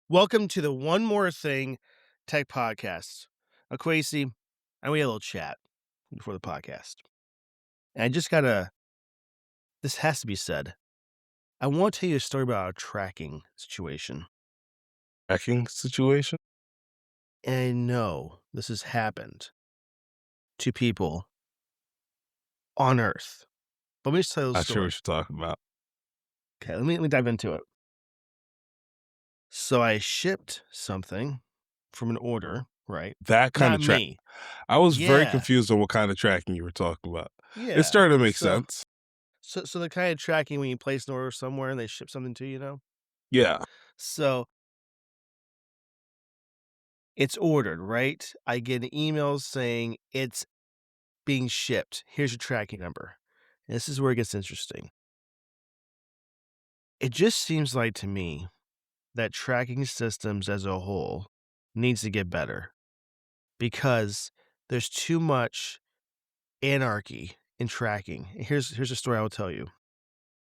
Welcome to the One More Thing Tech Podcast. Quasi, and we had a little chat before the podcast. And I just gotta, this has to be said. I want to tell you a story about a tracking situation. Hacking situation? And I know this has happened to people on Earth. But let me just tell you the Not sure story. what you're talking about. Okay, let me dive into it. So I shipped something from an order, right? That kind Not of track. me. I was very Yeah. confused on what kind of tracking you were talking about. It Yeah. started to make So sense. so the kind of tracking when you place an order somewhere and they ship something to you, Yeah. So it's ordered, right? I get an email saying it's being shipped. Here's your tracking number. And this is where it gets interesting. It just seems like to me that tracking systems as a whole needs to get better because there's too much anarchy in tracking. Here's a story I will tell you.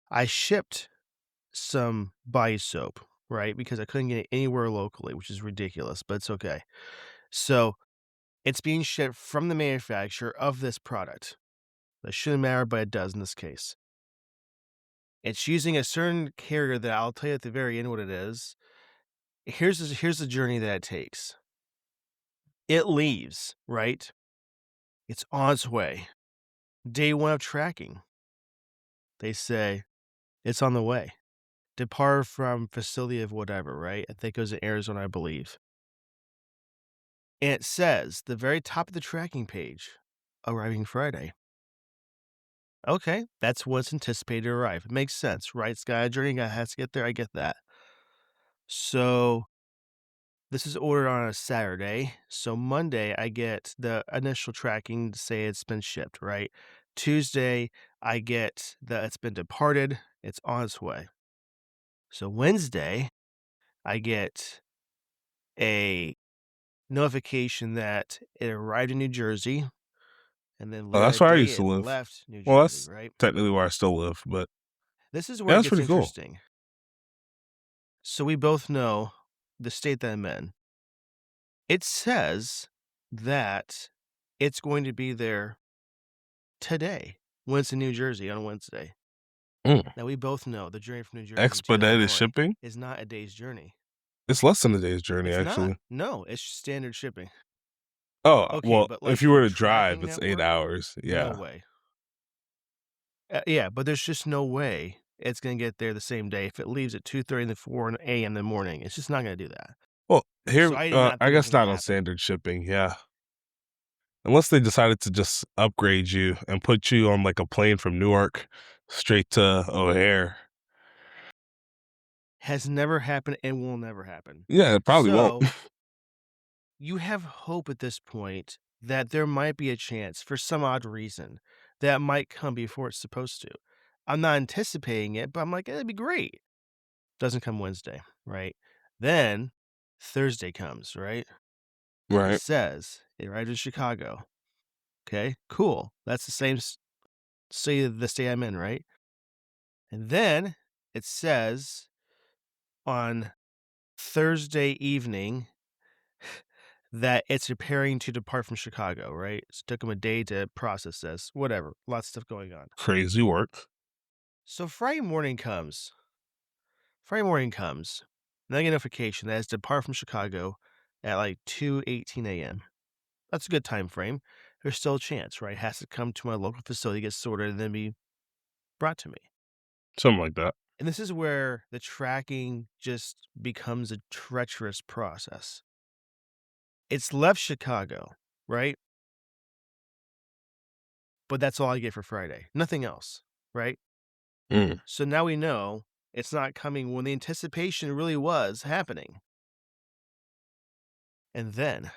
I shipped some body soap, right? Because I couldn't get it anywhere locally, which is ridiculous, but it's okay. So it's being shipped from the manufacturer of this product. That shouldn't matter, but it does in this case. It's using a certain carrier that I'll tell you at the very end what it is. Here's the journey that it takes. It leaves, right? It's on its way. Day one of tracking. They say it's on the way. Depart from facility of whatever, right? I think it was in Arizona, I believe. And it says the very top of the tracking page, arriving Friday. Okay, that's what's anticipated to arrive. It makes sense, right? It's got a journey, has to get there. I get that. So this is ordered on a Saturday. So Monday, I get the initial tracking to say it's been shipped, right? Tuesday, I get that it's been departed. It's on its way. So Wednesday, I get a notification that it arrived in New Jersey. And then Oh, later that's that where I day, used to it live. left New Well, Jersey, that's right? technically where I still live, but This is where yeah, it that's gets pretty cool. interesting. So we both know the state that I'm in. It says that it's going to be there today when it's in New Jersey on Wednesday. Mm. Now, we both know the journey from New Jersey to Expedited Illinois shipping? is not a day's journey. It's less than a day's journey, It's not. actually. No, it's standard shipping. Oh, Okay, well, but like if you for were a to drive, tracking it's 8 network, hours. no Yeah. way. Yeah, but there's just no way it's going to get there the same day if it leaves at 2:30 in the 4 a.m. in the morning. It's just not going to do that. Well, So here, I did not I think it was guess going to not on happen. standard shipping. Yeah. Unless they decided to just upgrade you and put you on like a plane from Newark straight to O'Hare. Has never happened and will never happen. Yeah, it probably won't. So you have hope at this point that there might be a chance for some odd reason that might come before it's supposed to. I'm not anticipating it, but I'm like, it'd be great. Doesn't come Wednesday, right? Then Thursday comes, right? It Right. says it arrived in Chicago. Okay, cool. That's the same city, the state I'm in, right? And then it says on Thursday evening that it's preparing to depart from Chicago, right? So it took them a day to process this, whatever, lots of stuff going on. Crazy work. So Friday morning comes, and I get a notification that it's depart from Chicago at like 2:18 a.m. That's a good time frame. There's still a chance, right? It has to come to my local facility, get sorted, and then be brought to me. Something like that. And this is where the tracking just becomes a treacherous process. It's left Chicago, right? But that's all I get for Friday. Nothing else, right? Mm. So now we know it's not coming when the anticipation really was happening. And then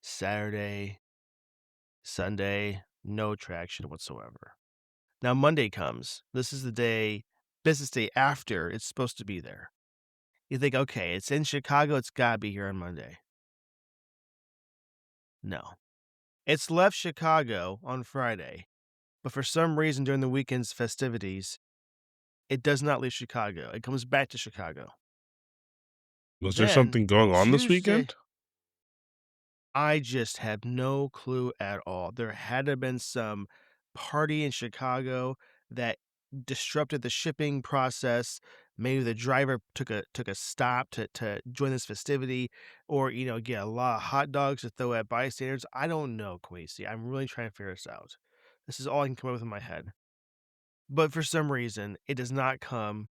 Saturday, Sunday, no traction whatsoever. Now Monday comes. This is the day, business day after it's supposed to be there. You think, okay, it's in Chicago, it's got to be here on Monday. No. It's left Chicago on Friday, but for some reason during the weekend's festivities, it does not leave Chicago. It comes back to Chicago. Was there Then something going on this Tuesday, weekend? I just had no clue at all. There had to have been some party in Chicago that disrupted the shipping process. Maybe the driver took a stop to join this festivity, or get a lot of hot dogs to throw at bystanders. I don't know, Quasi. I'm really trying to figure this out. This is all I can come up with in my head. But for some reason, it does not come.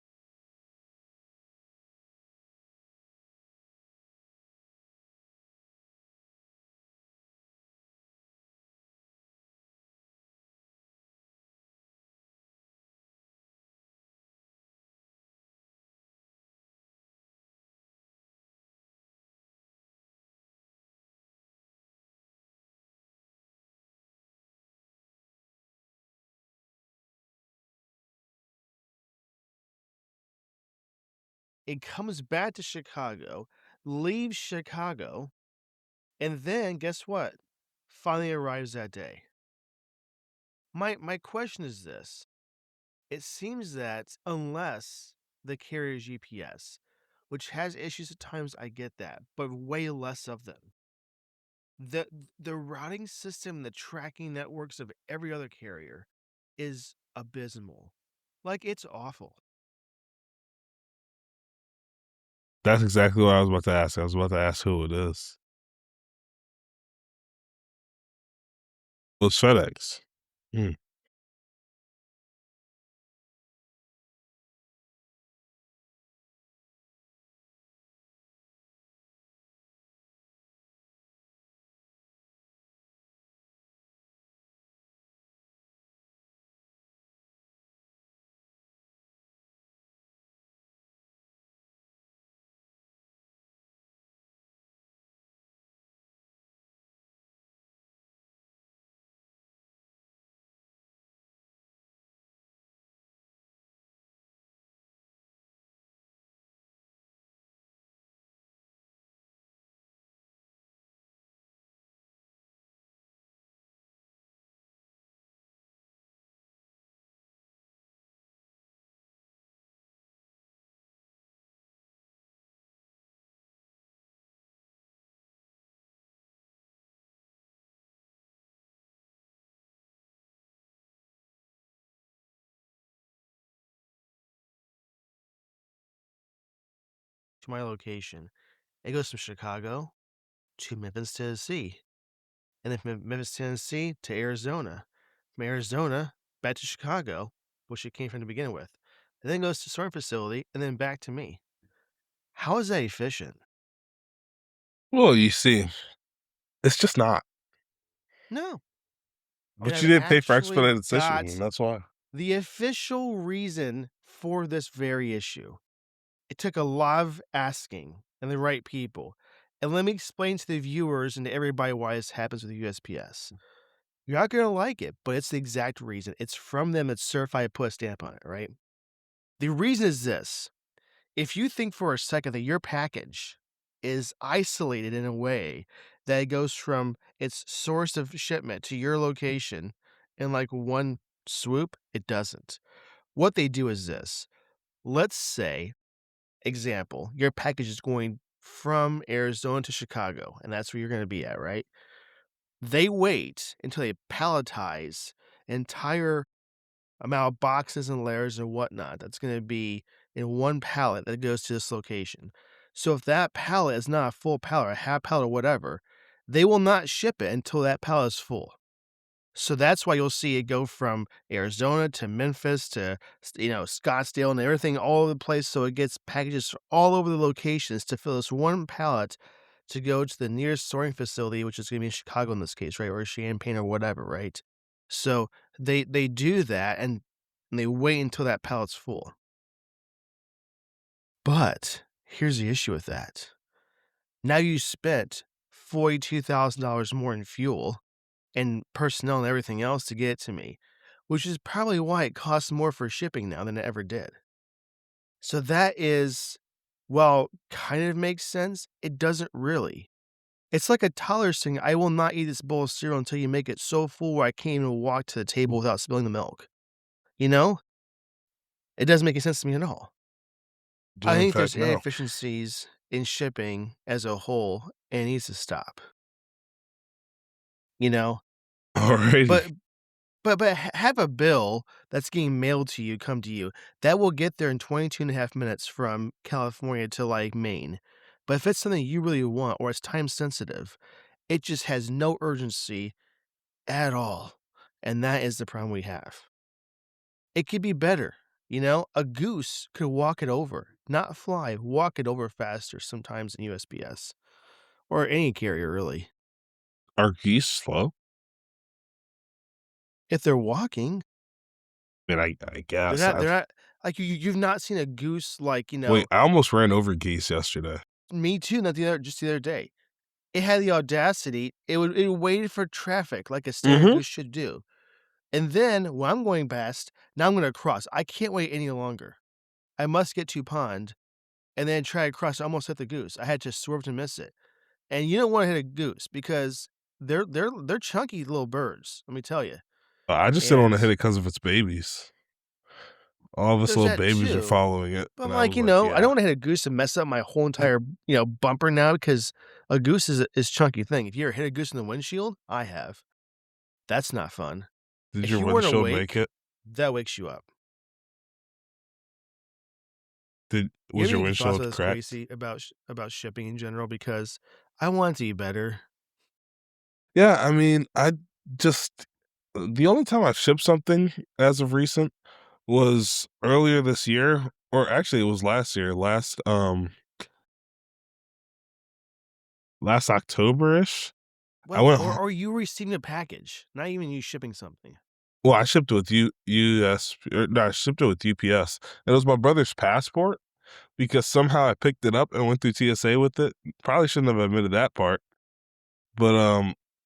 It comes back to Chicago, leaves Chicago, and then guess what? Finally arrives that day. My question is this. It seems that unless the carrier's GPS, which has issues at times, I get that, but way less of them. The the routing system, the tracking networks of every other carrier is abysmal. Like it's awful. That's exactly what I was about to ask. I was about to ask who it is. It was FedEx. Mm. To my location. It goes from Chicago to Memphis, Tennessee. And then from Memphis, Tennessee to Arizona. From Arizona back to Chicago, which it came from to begin with. And then goes to sorting facility and then back to me. How is that efficient? Well, you see, it's just not. No. And But I've you didn't pay for actually expedited shipping, and got that's why. the official reason for this very issue. It took a lot of asking and the right people. And let me explain to the viewers and to everybody why this happens with the USPS. You're not gonna like it, but it's the exact reason. It's from them, it's certified, put a stamp on it, right? The reason is this. If you think for a second that your package is isolated in a way that it goes from its source of shipment to your location in like one swoop, it doesn't. What they do is this. Let's say, example, your package is going from Arizona to Chicago, and that's where you're going to be at, right? They wait until they palletize entire amount of boxes and layers and whatnot that's going to be in one pallet that goes to this location. So if that pallet is not a full pallet or a half pallet or whatever, they will not ship it until that pallet is full. So that's why you'll see it go from Arizona to Memphis to Scottsdale and everything all over the place. So it gets packages all over the locations to fill this one pallet to go to the nearest sorting facility, which is going to be in Chicago in this case, right, or Champaign or whatever, right? So they do that and they wait until that pallet's full. But here's the issue with that. Now you spent $42,000 more in fuel and personnel and everything else to get it to me, which is probably why it costs more for shipping now than it ever did. So that is, well, kind of makes sense. It doesn't really. It's like a toddler saying, I will not eat this bowl of cereal until you make it so full where I can't even walk to the table without spilling the milk. You know? It doesn't make any sense to me at all. I Do in think fact there's no. inefficiencies in shipping as a whole, and it needs to stop, you know? But Alrighty. have a bill that's getting mailed to you come to you. That will get there in 22.5 minutes from California to, like, Maine. But if it's something you really want or it's time sensitive, it just has no urgency at all, and that is the problem we have. It could be better, you know? A goose could walk it over, not fly, walk it over faster sometimes in USPS or any carrier really. Are geese slow? If they're walking, I mean, I guess. they're not like, you've not seen a goose, like, Wait, I almost ran over geese yesterday. me too, not the other day. It had the audacity, it waited for traffic like a standard Mhm. goose should do, and then when I'm going past, now I'm gonna cross. I can't wait any longer. I must get to pond and then try to cross, I almost hit the goose. I had to swerve to miss it, and you don't wanna hit a goose because they're chunky little birds, let me tell you, I just didn't wanna and hit it 'cause of its babies. All of its there's little that babies are too, following it, but, and I like, was like, I don't "Yeah." wanna hit a goose and mess up my whole entire, bumper now because a goose is chunky thing. If you ever hit a goose in the windshield, I have. That's not fun. Did If your you weren't windshield make awake, it? that wakes you up. You Was have your any thoughts about windshield this, cracked? Gracie, about shipping in general? Because I want it to be better. Yeah, I mean, I just the only time I've shipped something as of recent was earlier this year, or actually it was last year, last October-ish. I Well, went ho or you receiving a package, not even you shipping something. well, I shipped it with US or no, I shipped it with UPS. It was my brother's passport because somehow I picked it up and went through TSA with it. Probably shouldn't have admitted that part, but,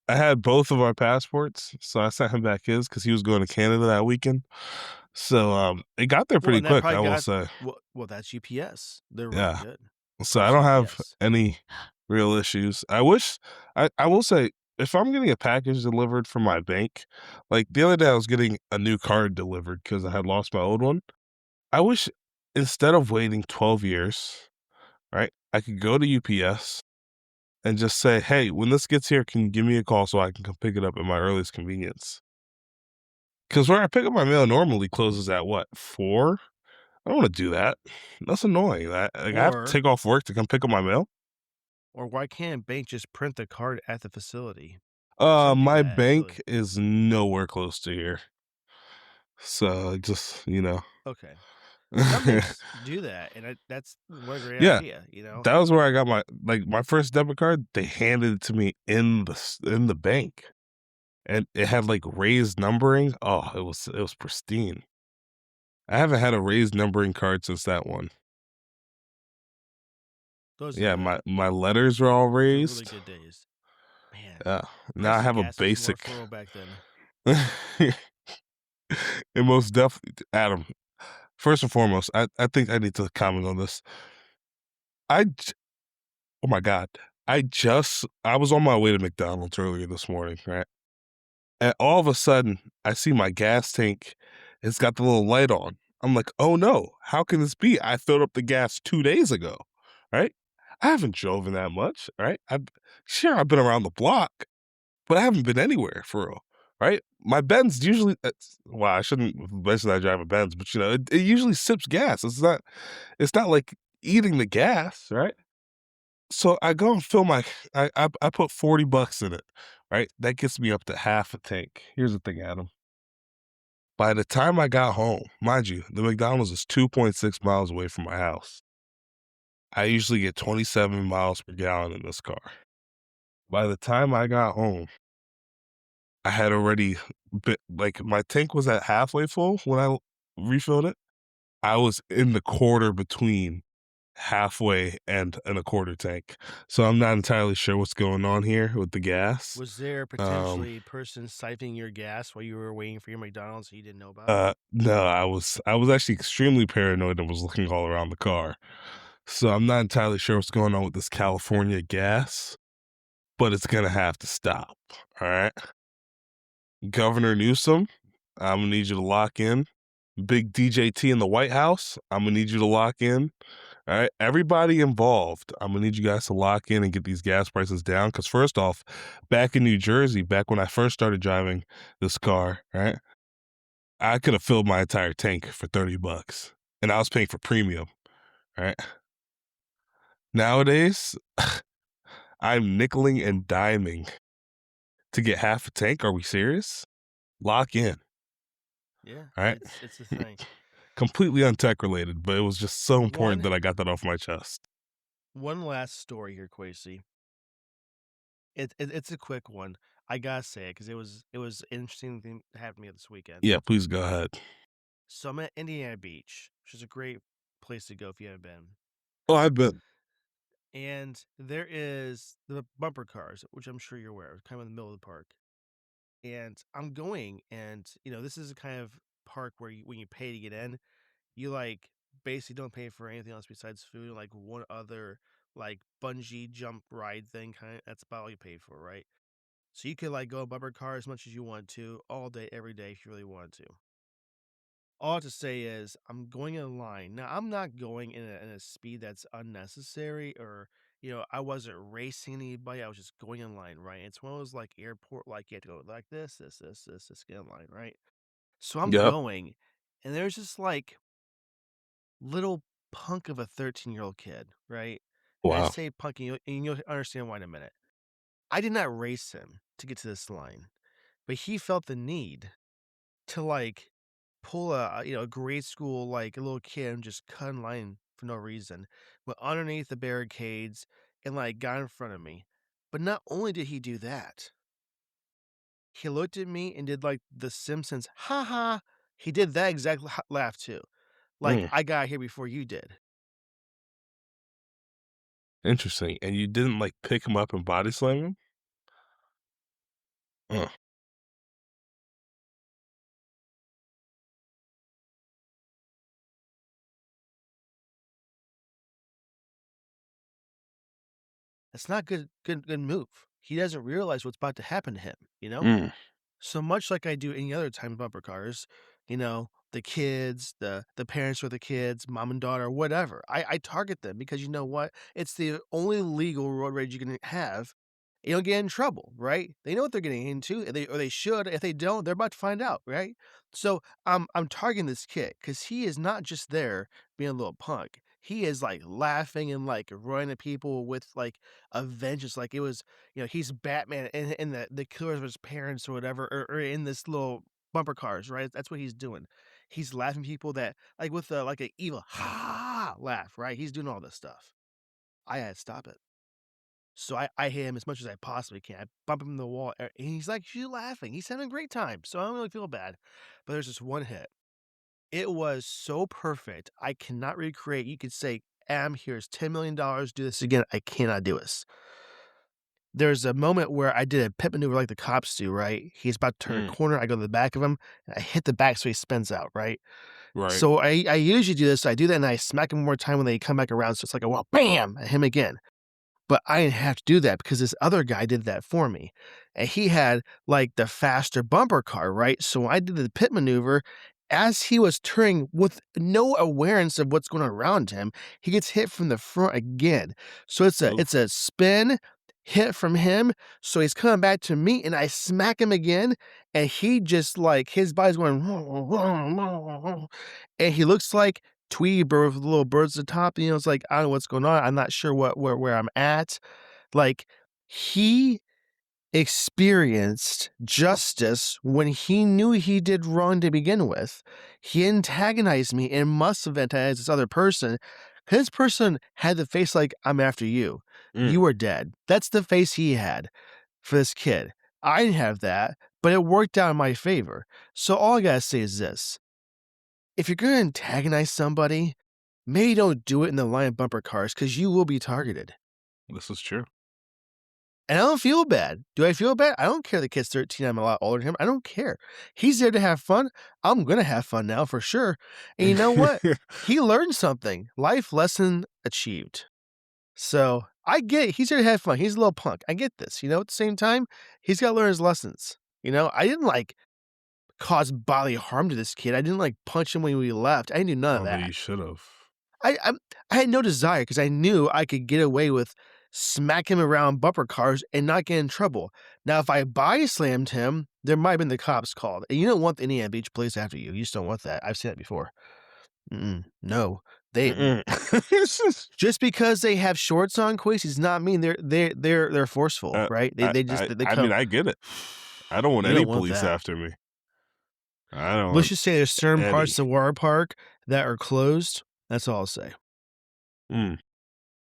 I had both of our passports, so I sent him back his because he was going to Canada that weekend. So, it got there Well, pretty and that quick, probably I will got say. that's UPS. They're really Yeah. good. So I Props to don't have UPS. any real issues. I wish I will say, if I'm getting a package delivered from my bank, like the other day I was getting a new card delivered because I had lost my old one. I wish instead of waiting 12 years, right, I could go to UPS and just say, "Hey, when this gets here, can you give me a call so I can come pick it up at my earliest convenience?" Because where I pick up my mail normally closes at what, 4? I don't wanna do that. That's annoying. I have to Or take off work to come pick up my mail. why can't a bank just print the card at the facility? Some do My that, bank actually. is nowhere close to here. So, just, Okay. Some banks do that, and that's what a great Yeah, idea, you know? that was where I got my first debit card, they handed it to me in the bank, and it had, like, raised numbering. Oh, it was pristine. I haven't had a raised numbering card since that one. Those are Yeah, my letters were all the really raised. good days. Man, Yeah, now I price of have a gas was more basic affordable back then. It most definitely Adam, first and foremost, I think I need to comment on this. I j Oh my god. I was on my way to McDonald's earlier this morning, right? And all of a sudden, I see my gas tank, it's got the little light on. I'm like, "Oh, no. How can this be? I filled up the gas 2 days ago." Right? I haven't driven that much, right? I've been around the block, but I haven't been anywhere for real, right? My Benz usually well, I shouldn't mention that I drive a Benz, but, it usually sips gas. It's not like eating the gas, right? So I go and fill my I put $40 in it, right? That gets me up to half a tank. Here's the thing, Adam. By the time I got home, mind you, the McDonald's is 2.6 miles away from my house. I usually get 27 miles per gallon in this car. By the time I got home, I had already like my tank was at halfway full when I refilled it. I was in the quarter between halfway and a quarter tank. So I'm not entirely sure what's going on here with the gas. Was there Um, potentially a person siphoning your gas while you were waiting for your McDonald's that you didn't know about? no, I was actually extremely paranoid and was looking all around the car. So I'm not entirely sure what's going on with this California gas, but it's gonna have to stop. All right. Governor Newsom, I'm gonna need you to lock in. Big DJT in the White House, I'm gonna need you to lock in. Alright? Everybody involved, Imma need you guys to lock in and get these gas prices down. Because first off, back in New Jersey, back when I first started driving this car, right, I could have filled my entire tank for 30 bucks, and I was paying for premium, right? Nowadays, I'm nickeling and diming to get half a tank. Are we serious? Lock in, Yeah, alright? it's a thing. Completely untech related, but it was just so important One that I got that off my chest. one last story here, Quasi. It's a quick one. I gotta say it because it was an interesting thing that happened to me this weekend. Yeah, please go ahead. So I'm at Indiana Beach, which is a great place to go if you haven't been. Oh, I've been. And there is the bumper cars, which I'm sure you're aware of, kind of in the middle of the park. And I'm going, and this is a kind of park where when you pay to get in, you like basically don't pay for anything else besides food, and like one other like bungee jump ride thing kind of that's about all you pay for, right? So you could like go bumper car as much as you want to all day, every day if you really want to. All I have to say is I'm going in line. Now I'm not going in a speed that's unnecessary or I wasn't racing anybody. I was just going in line, right? It's one of those like airport like you have to go like this, get in line, right? So I'm Yep. going and there's just like little punk of a 13-year-old kid, right? And I Wow. say punk and you'll understand why in a minute. I did not race him to get to this line, but he felt the need to, like, pull a grade school, like, a little kid and just cut in line for no reason, went underneath the barricades and, like, got in front of me. But not only did he do that, he looked at me and did, like, the Simpsons, "Ha ha." He did that exact laugh too. Like, Mm, "I got here before you did." interesting. And you didn't, like, pick him up and body slam him? Uh, That's not good move. He doesn't realize what's about to happen to him, you know? mm, So much like I do any other time bumper cars, the kids, the parents or the kids, mom and daughter, whatever. I target them because you know what? It's the only legal road rage you can have. You don't get in trouble, right? They know what they're getting into, or they should. If they don't, they're about to find out, right? So I'm targeting this kid because he is not just there being a little punk. He is like laughing and like running at people with like a vengeance, like it was he's Batman and the killers of his parents or whatever, or in this little bumper cars, right? That's what he's doing. He's laughing people that like with like a evil ha laugh, right? He's doing all this stuff. I had to stop it. So I hit him as much as I possibly can. I bump him in the wall, and he's like, "You laughing?" He's having a great time, so I don't really feel bad. But there's this one hit. It was so perfect. I cannot recreate. You could say, "Am, here's $10 million. Do this again." I cannot do this. There's a moment where I did a pit maneuver like the cops do, right? He's about to turn a mm, corner, I go to the back of him, and I hit the back so he spins out, right? right. So I usually do this, I do that, and I smack him one more time when they come back around, so it's like a, well, bam! I hit him again. But I didn't have to do that because this other guy did that for me, and he had, like, the faster bumper car, right? So when I did the pit maneuver, as he was turning with no awareness of what's going on around him, he gets hit from the front again. So it's Oof. a spin, hit from him, so he's coming back to me, and I smack him again, and he just, like his body's going, and he looks like Tweety Bird with little birds at the top, it's like, I don't know what's going on, I'm not sure where I'm at. Like, he experienced justice when he knew he did wrong to begin with. He antagonized me and must have antagonized this other person. His person had the face like, "I'm after you. Mm, You are dead." That's the face he had for this kid. I didn't have that, but it worked out in my favor. So all I gotta say is this: if you're gonna antagonize somebody, maybe don't do it in the line of bumper cars because you will be targeted. this is true. And I don't feel bad. Do I feel bad? I don't care the kid's 13, I'm a lot older than him. I don't care. He's there to have fun. I'm gonna have fun now for sure. And you know what? He learned something. Life lesson achieved. So I get it. He's here to have fun. He's a little punk. I get this. At the same time, he's gotta learn his lessons. I didn't like cause bodily harm to this kid. I didn't like punch him when we left. I didn't do none of Although that. you should've. I had no desire because I knew I could get away with smacking him around bumper cars and not get in trouble. Now, if I body slammed him, there might have been the cops called, and you don't want the Indiana Beach police after you. You just don't want that. I've seen that before. No. They Mm-mm. just because they have shorts on, Queez, does not mean they're forceful, right? They just they I come mean, I get it. I don't want you any don't want police that. after me. I don't Let's want just say there's certain any. parts of the water park that are closed. That's all I'll say. Mm.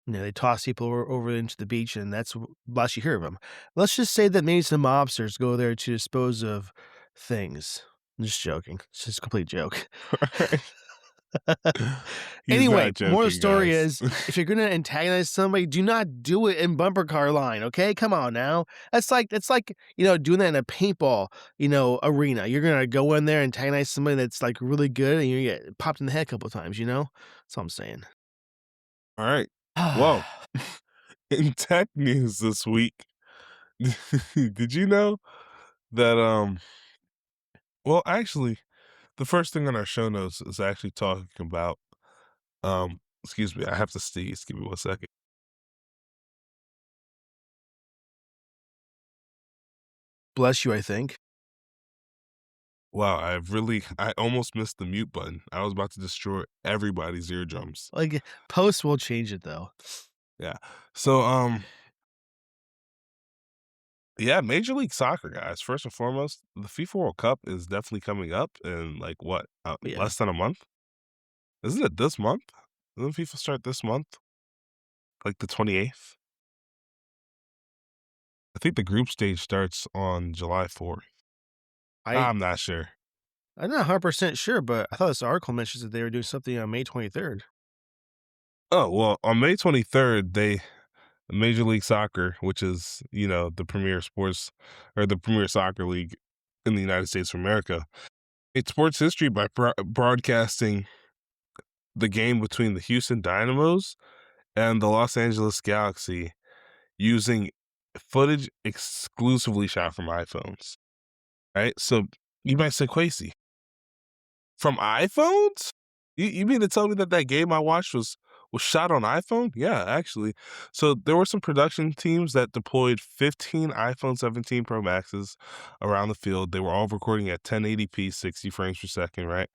They toss people over into the beach, and that's last you hear of them. Let's just say that maybe some mobsters go there to dispose of things. I'm just joking. It's just a complete joke. He's Anyway, not moral of the joking, story guys. is, if you're gonna antagonize somebody, do not do it in bumper car line, okay? Come on now. That's like, doing that in a paintball, arena. You're gonna go in there and antagonize somebody that's, like, really good, and you get popped in the head a couple times, you know? That's all I'm saying. All right. Well, in tech news this week, did you know that well, actually, the first thing on our show notes is actually talking about excuse me, I have to sneeze. Give me 1 second. Bless you, I think. Wow, I almost missed the mute button. I was about to destroy everybody's eardrums. Like, post will change it, though. Yeah. So yeah, Major League Soccer, guys. First and foremost, the FIFA World Cup is definitely coming up in like what, Yeah. less than a month? Isn't it this month? Doesn't FIFA start this month? Like the 28th? I think the group stage starts on July 4th. I I'm not sure. I'm not 100% sure, but I thought this article mentions that they were doing something on May 23rd. Oh, well, on May 23rd, Major League Soccer, which is, the premier sports or the premier soccer league in the United States of America, made sports history by broadcasting the game between the Houston Dynamos and the Los Angeles Galaxy using footage exclusively shot from iPhones, right? So you might say, Quasi, from iPhones? You mean to tell me that game I watched was shot on iPhone? Yeah, actually. So there were some production teams that deployed 15 iPhone 17 Pro Maxes around the field. They were all recording at 1080p, 60 frames per second, right?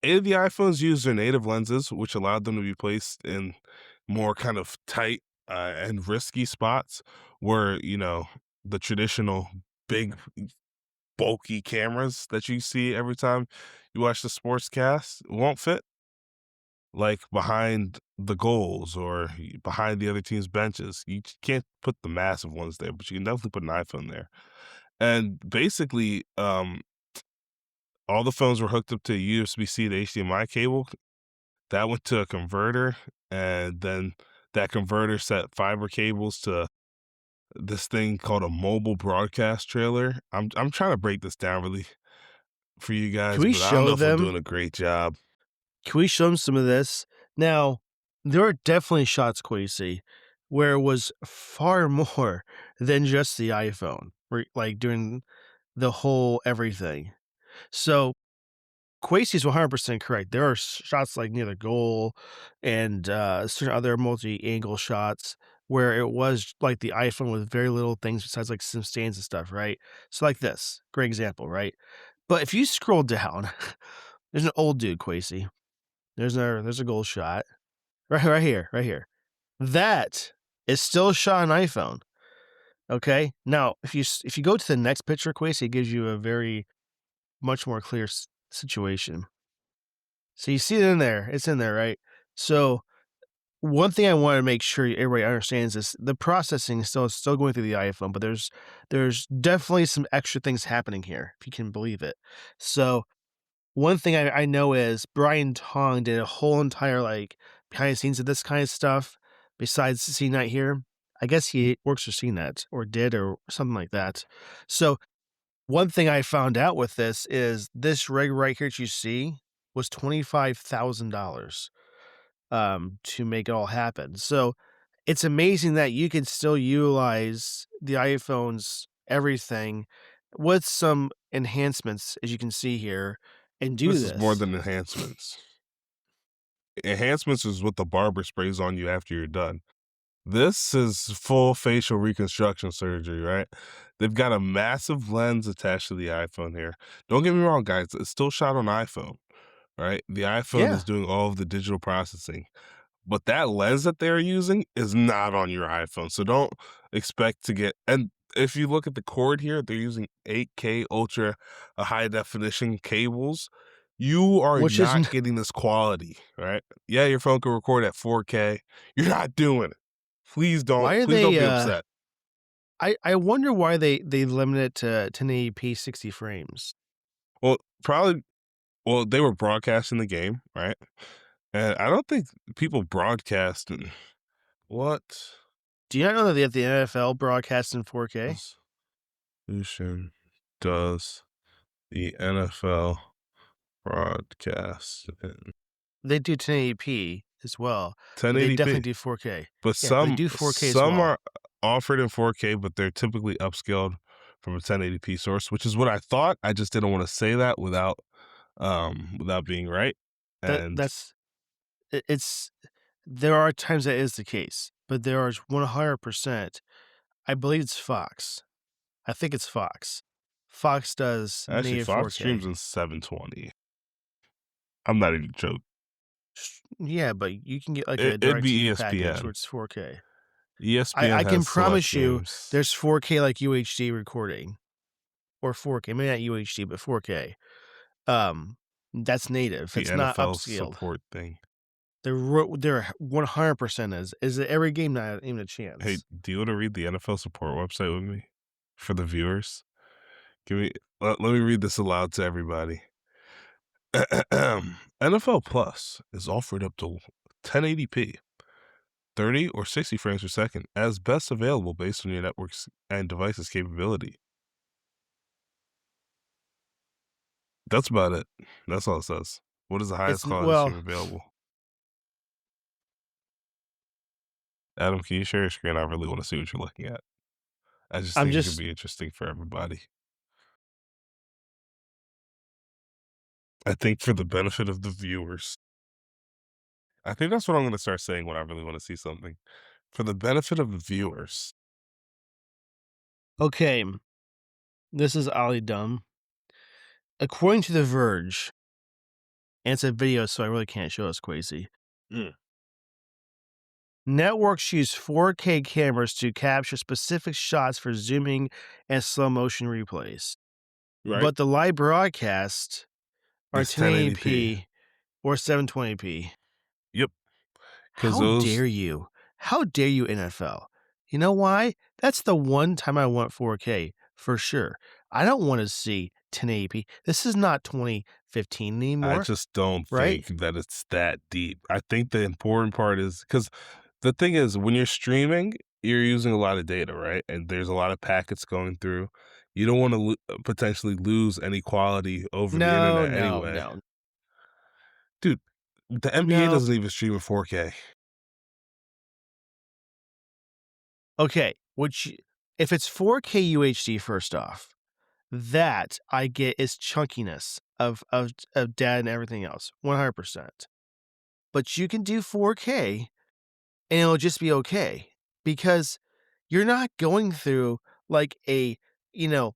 8 of the iPhones used their native lenses, which allowed them to be placed in more kind of tight and risky spots where, the traditional big, bulky cameras that you see every time you watch the sportscast won't fit, like behind the goals or behind the other team's benches. You can't put the massive ones there, but you can definitely put an iPhone there. And basically, all the phones were hooked up to a USB-C to HDMI cable. That went to a converter, and then that converter set fiber cables to this thing called a mobile broadcast trailer. I'm trying to break this down really for you Can guys, we but I don't show know if I'm them doing a great job. Can we show them some of this? Now, there are definitely shots, Quasi, where it was far more than just the iPhone, where like, doing the whole everything. So, Quasi is 100% correct. There are shots, like, near the goal and, certain other multi-angle shots where it was, like, the iPhone with very little things besides, like, some stands and stuff, right? So, like this, great example, right? But if you scroll down, there's an old dude, Quasi. There's a goal shot. Right here, right here. That is still shot on iPhone, okay? Now, if you go to the next picture, Quasi, it gives you a very much more clear situation. So you see it in there. It's in there, right? So, one thing I wanna make sure everybody understands is the processing is still going through the iPhone, but there's definitely some extra things happening here, if you can believe it. So, one thing I know is Brian Tong did a whole entire, like, behind the scenes of this kind of stuff besides CNET here. I guess he works for CNET or did or something like that. So, one thing I found out with this is this rig right here that you see was $25,000, to make it all happen. So, it's amazing that you can still utilize the iPhone's everything with some enhancements, as you can see here, and do This is more this. than enhancements. Enhancements is what the barber sprays on you after you're done. This is full facial reconstruction surgery, right? They've got a massive lens attached to the iPhone here. Don't get me wrong, guys, it's still shot on iPhone, right? The iPhone Yeah. is doing all of the digital processing. But that lens that they're using is not on your iPhone, so don't expect to get and if you look at the cord here, they're using 8K ultra, high definition cables. You are Which is not getting this quality, right? Yeah, your phone can record at 4K. You're not doing it. why are Please don't they, be upset. I wonder why they limit it to 1080p 60 frames. Well, probably well, they were broadcasting the game, right? And I don't think people broadcast what? Do you not know that they have the NFL broadcast in 4K? Resolution does the NFL broadcast in They do 1080p as well, but they definitely 1080p? do 4K. But Yeah, but they do 4K as some well. are offered in 4K, but they're typically upscaled from a 1080p source, which is what I thought. I just didn't want to say that without being right. That And that's it's there are times that is the case, but there are 100%. I believe it's Fox. I think it's Fox. Fox does actually, native Fox 4K. streams in 720. I'm not even joking. Yeah, but you can get like a It'd be DirecTV package where ESPN. it's 4K. ESPN I can has select promise you games. there's 4K like UHD recording or 4K, maybe not UHD, but 4K. Um, that's native. The It's not NFL upscaled. support thing. They're 100% is it every game? Not even a Hey, chance. do you want to read the NFL support website with me for the viewers? Give me let me read this aloud to everybody. NFL Plus is offered up to 1080p, 30 or 60 frames per second as best available based on your network's and device's capability. That's about it. That's all it says. What is the highest quality stream Well, available? Adam, can you share your screen? I really want to see what you're looking at. I just I'm think it could just be interesting for everybody. I think for the benefit of the viewers. I think that's what I'm going to start saying when I really want to see something. For the benefit of the viewers. okay. This is Ollie Dumb. According to The Verge, and it's a video, so I really can't show us crazy. Mm. Networks use 4K cameras to capture specific shots for zooming and slow motion replays. Right? But the live broadcasts are It's 1080p. 1080p or 720p. Yep. Because How those dare you? How dare you, NFL? You know why? That's the one time I want 4K for sure. I don't want to see 1080p. This is not 2015 I anymore, just don't right? think that it's that deep. I think the important part is because the thing is, when you're streaming, you're using a lot of data, right? And there's a lot of packets going through. You don't want to potentially lose any quality over the No, internet no, anyway. no, Dude, the NBA no. doesn't even stream in 4K. Okay, if it's 4K UHD, first off, that I get is chunkiness of data and everything else, 100%. But you can do 4K and it'll just be okay because you're not going through like a, you know,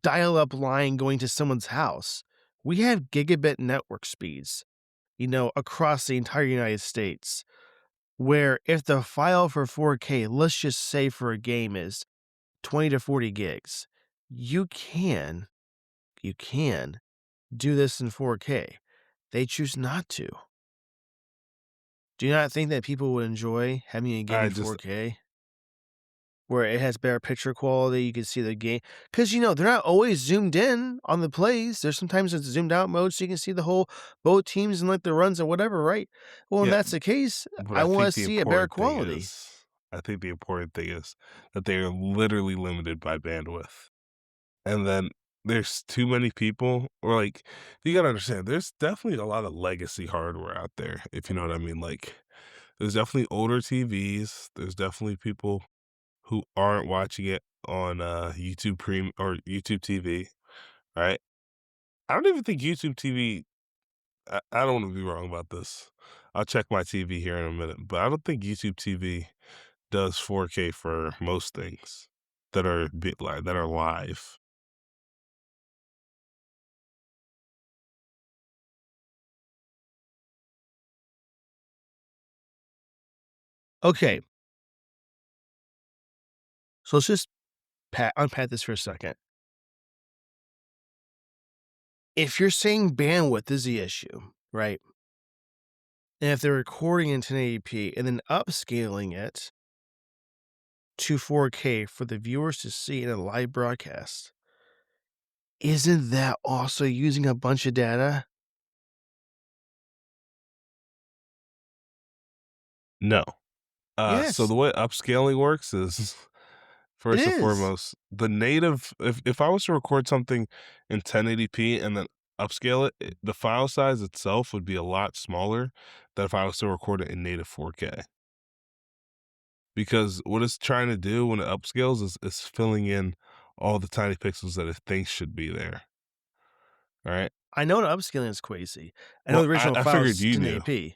dial up line going to someone's house. We have gigabit network speeds, across the entire United States, where if the file for 4K, let's just say for a game is 20 to 40 gigs, you can do this in 4K. They choose not to. Do you not think that people would enjoy having a game I in just 4K? Where it has better picture quality, you can see the game. Because, they're not always zoomed in on the plays. There's sometimes it's zoomed out mode so you can see both teams and like the runs or whatever, right? Well, when yeah, that's the case, but I want to see a better quality. I think the important thing is that they are literally limited by bandwidth. And then there's too many people, or like, you gotta understand, there's definitely a lot of legacy hardware out there, if you know what I mean. Like, there's definitely older TVs. There's definitely people who aren't watching it on YouTube Premium or YouTube TV, right? I don't even think YouTube TV I don't wanna be wrong about this. I'll check my TV here in a minute, but I don't think YouTube TV does 4K for most things that are live. Okay, so let's just unpack this for a second. If you're saying bandwidth is the issue, right? And if they're recording in 1080p and then upscaling it to 4K for the viewers to see in a live broadcast, isn't that also using a bunch of data? No. So Yes, the way upscaling works is it first and is. foremost, the native if I was to record something in 1080p and then upscale the file size itself would be a lot smaller than if I was to record it in native 4K. Because what it's trying to do when it upscales is filling in all the tiny pixels that it thinks should be there, right? I know the upscaling is crazy. I know Well, the original I file figured is you knew. 1080p.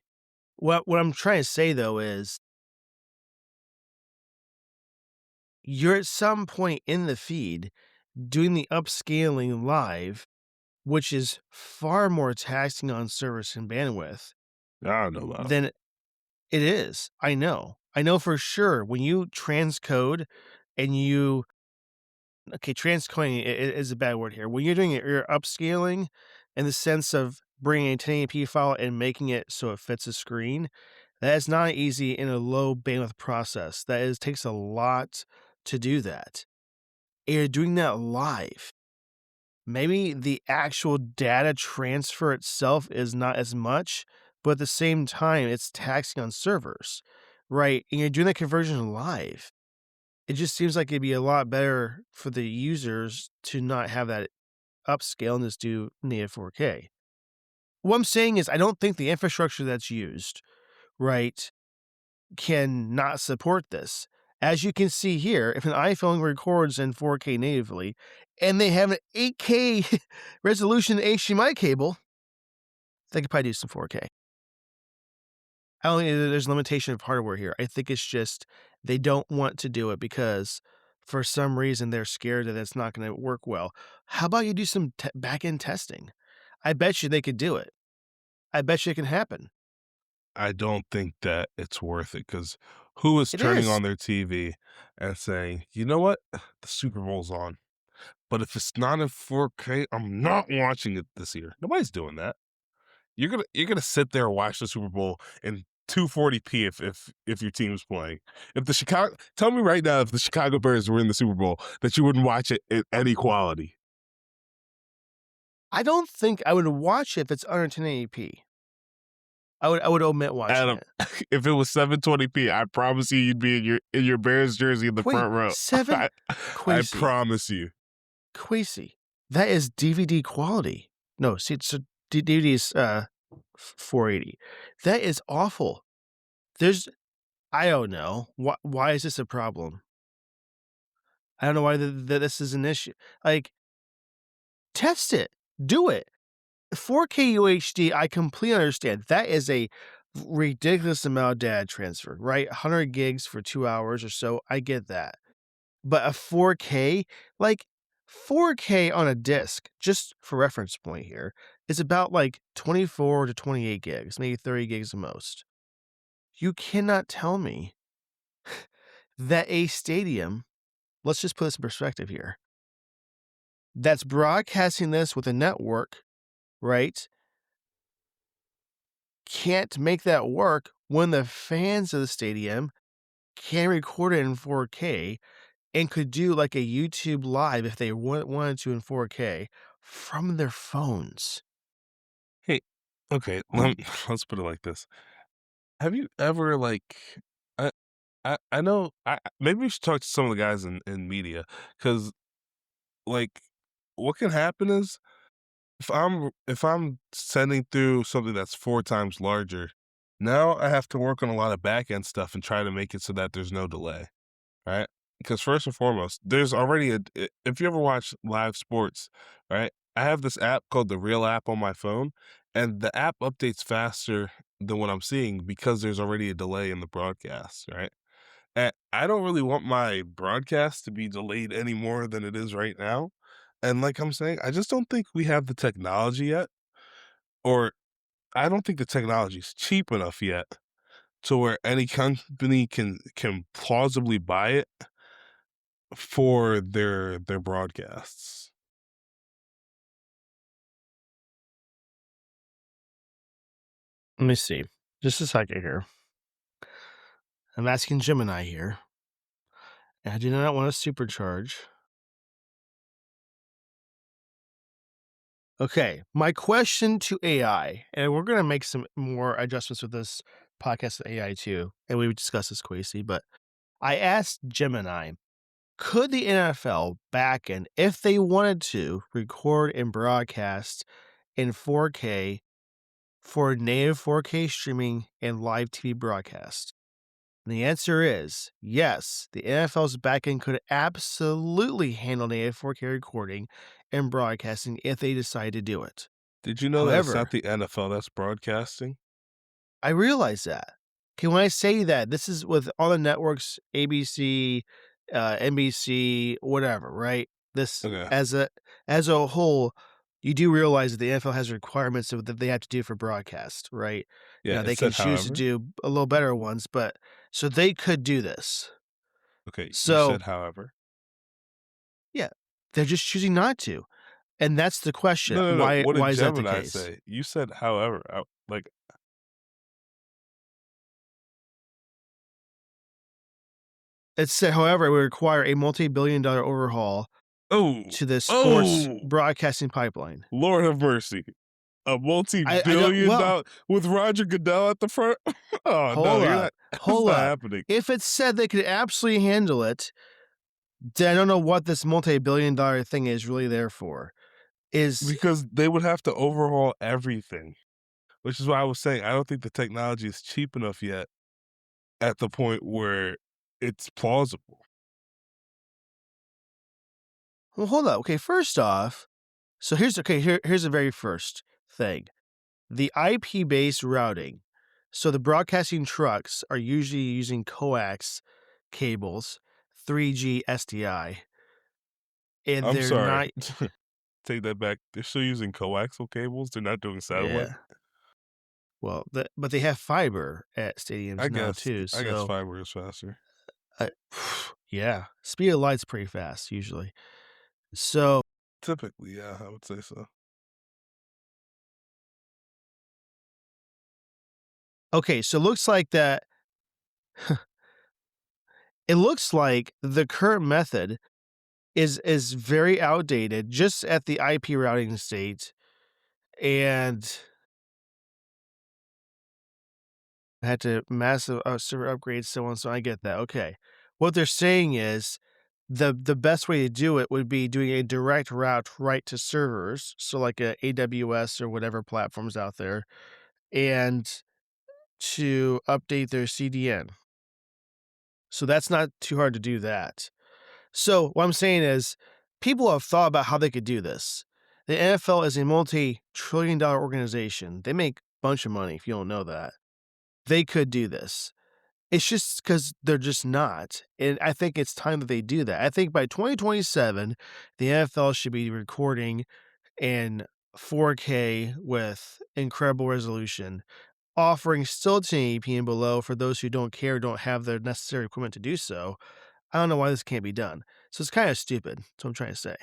What I'm trying to say though is you're at some point in the feed doing the upscaling live, which is far more taxing on service and bandwidth I don't know about it. than it is. I know. I know for sure when you transcode and you okay, transcoding is a bad word here. When you're doing it, you're upscaling in the sense of bringing a 1080p file and making it so it fits a screen. That is not easy in a low bandwidth process. That is takes a lot to do that. And you're doing that live. Maybe the actual data transfer itself is not as much, but at the same time, it's taxing on servers, right? And you're doing that conversion live. It just seems like it'd be a lot better for the users to not have that upscale and just do native 4K. What I'm saying is, I don't think the infrastructure that's used, right, can not support this. As you can see here, if an iPhone records in 4K natively and they have an 8K resolution HDMI cable, they could probably do some 4K. I don't think there's limitation of hardware here. I think it's just they don't want to do it because for some reason they're scared that it's not going to work well. How about you do some back end testing? I bet you they could do it. I bet you it can happen. I don't think that it's worth it because who is It turning is. on their TV and saying, "You know what? The Super Bowl's on, but if it's not in 4K, I'm not watching it this year." Nobody's doing that. You're gonna sit there and watch the Super Bowl in 240p if your team's playing. If the Chicago Tell me right now if the Chicago Bears were in the Super Bowl that you wouldn't watch it at any quality. I don't think I would watch it if it's under 1080p. I would omit watching Adam, it. if it was 720p, I promise you you'd be in your Bears jersey in the Wait, front row. 7? I Quasi. promise you. Quasi. That is DVD quality. No, see, so DVD is 480. That is awful. There's I don't know. Why is this a problem? I don't know why this is an issue. Like, test it. Do it. 4K UHD, I completely understand. That is a ridiculous amount of data transfer, right? 100 gigs for 2 hours or so. I get that. But a 4K, like 4K on a disc, just for reference point here, is about like 24 to 28 gigs, maybe 30 gigs the most. You cannot tell me that a stadium, let's just put this in perspective here, that's broadcasting this with a network, right, can't make that work when the fans of the stadium can record it in 4K and could do like a YouTube live if they wanted to in 4K from their phones. Hey, okay, let's put it like this. Have you ever I I know maybe we should talk to some of the guys in media because like what can happen is if I'm sending through something that's 4 times larger, now I have to work on a lot of back end stuff and try to make it so that there's no delay, right? Because first and foremost, there's already if you ever watch live sports, right? I have this app called the Real app on my phone, and the app updates faster than what I'm seeing because there's already a delay in the broadcast, right? And I don't really want my broadcast to be delayed any more than it is right now. And like I'm saying, I just don't think we have the technology yet, or I don't think the technology is cheap enough yet to where any company can plausibly buy it for their broadcasts. Let me see. Just a second here. I'm asking Gemini here. And I do not want to supercharge. Okay, my question to AI, and we're gonna make some more adjustments with this podcast with AI too, and we would discuss this crazy, but I asked Gemini, could the NFL backend, if they wanted to, record and broadcast in 4K for native 4K streaming and live TV broadcast? And the answer is yes, the NFL's backend could absolutely handle native 4K recording and broadcasting if they decide to do it. Did you know that it's not However, the NFL that's broadcasting? I realize that. Okay, when I say that, this is with all the networks, ABC, NBC, whatever, right? This Okay. as a whole, you do realize that the NFL has requirements that they have to do for broadcast, right? Yeah, it They can said choose to however. do a little better ones, but so they could do this. Okay, you So, said however. yeah, they're just choosing not to, and that's the question. No, no, no. Why What did why is that the Gemini case? say? You said however. Like, It said, however, it would require a multi-billion-dollar overhaul oh, to the sports oh, broadcasting pipeline. Lord have mercy. A I don't multi-billion well, dollar with Roger Goodell at the front? Oh no, hold you're up, not it's hold not up. happening. If it said they could absolutely handle it, then I don't know what this multi-billion-dollar thing is really there for. Is Because they would have to overhaul everything, which is why I was saying I don't think the technology is cheap enough yet at the point where it's plausible. well, hold up. Okay, first off, so here's the very first thing. The IP-based routing. So the broadcasting trucks are usually using coax cables, 3G SDI, and I'm they're sorry. not. Take that back. They're still using coaxial cables. They're not doing satellite. Yeah. Well, but they have fiber at stadiums now too, I guess so, fiber is faster. uh, yeah, speed of light's pretty fast usually. So, Typically, yeah, I would say so. okay, so it looks like the current method is very outdated just at the IP routing state and had to massive, server upgrades, so on, so I get that, okay. What they're saying is the best way to do it would be doing a direct route right to servers, so like a AWS or whatever platforms out there, and to update their CDN. So that's not too hard to do that. So what I'm saying is people have thought about how they could do this. The NFL is a multi-trillion dollar organization. They make a bunch of money if you don't know that. They could do this. It's just because they're just not. And I think it's time that they do that. I think by 2027, the NFL should be recording in 4K with incredible resolution, offering still 1080p and below for those who don't care, don't have the necessary equipment to do so. I don't know why this can't be done. So it's kind of stupid. That's what I'm trying to say.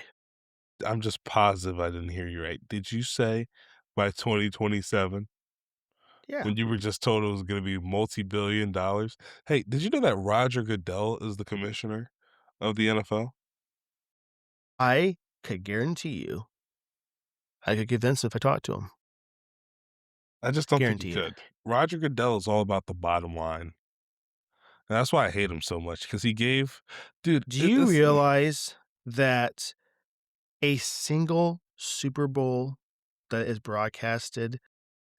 I'm just positive I didn't hear you right. Did you say by 2027 Yeah. when you were just told it was going to be multi-billion dollars? Hey, did you know that Roger Goodell is the commissioner of the NFL? I could guarantee you, I could convince him if I talked to him. I just don't think you Guaranteed. could. Roger Goodell is all about the bottom line. And that's why I hate him so much because he gave, dude, Do you realize that a single Super Bowl that is broadcasted,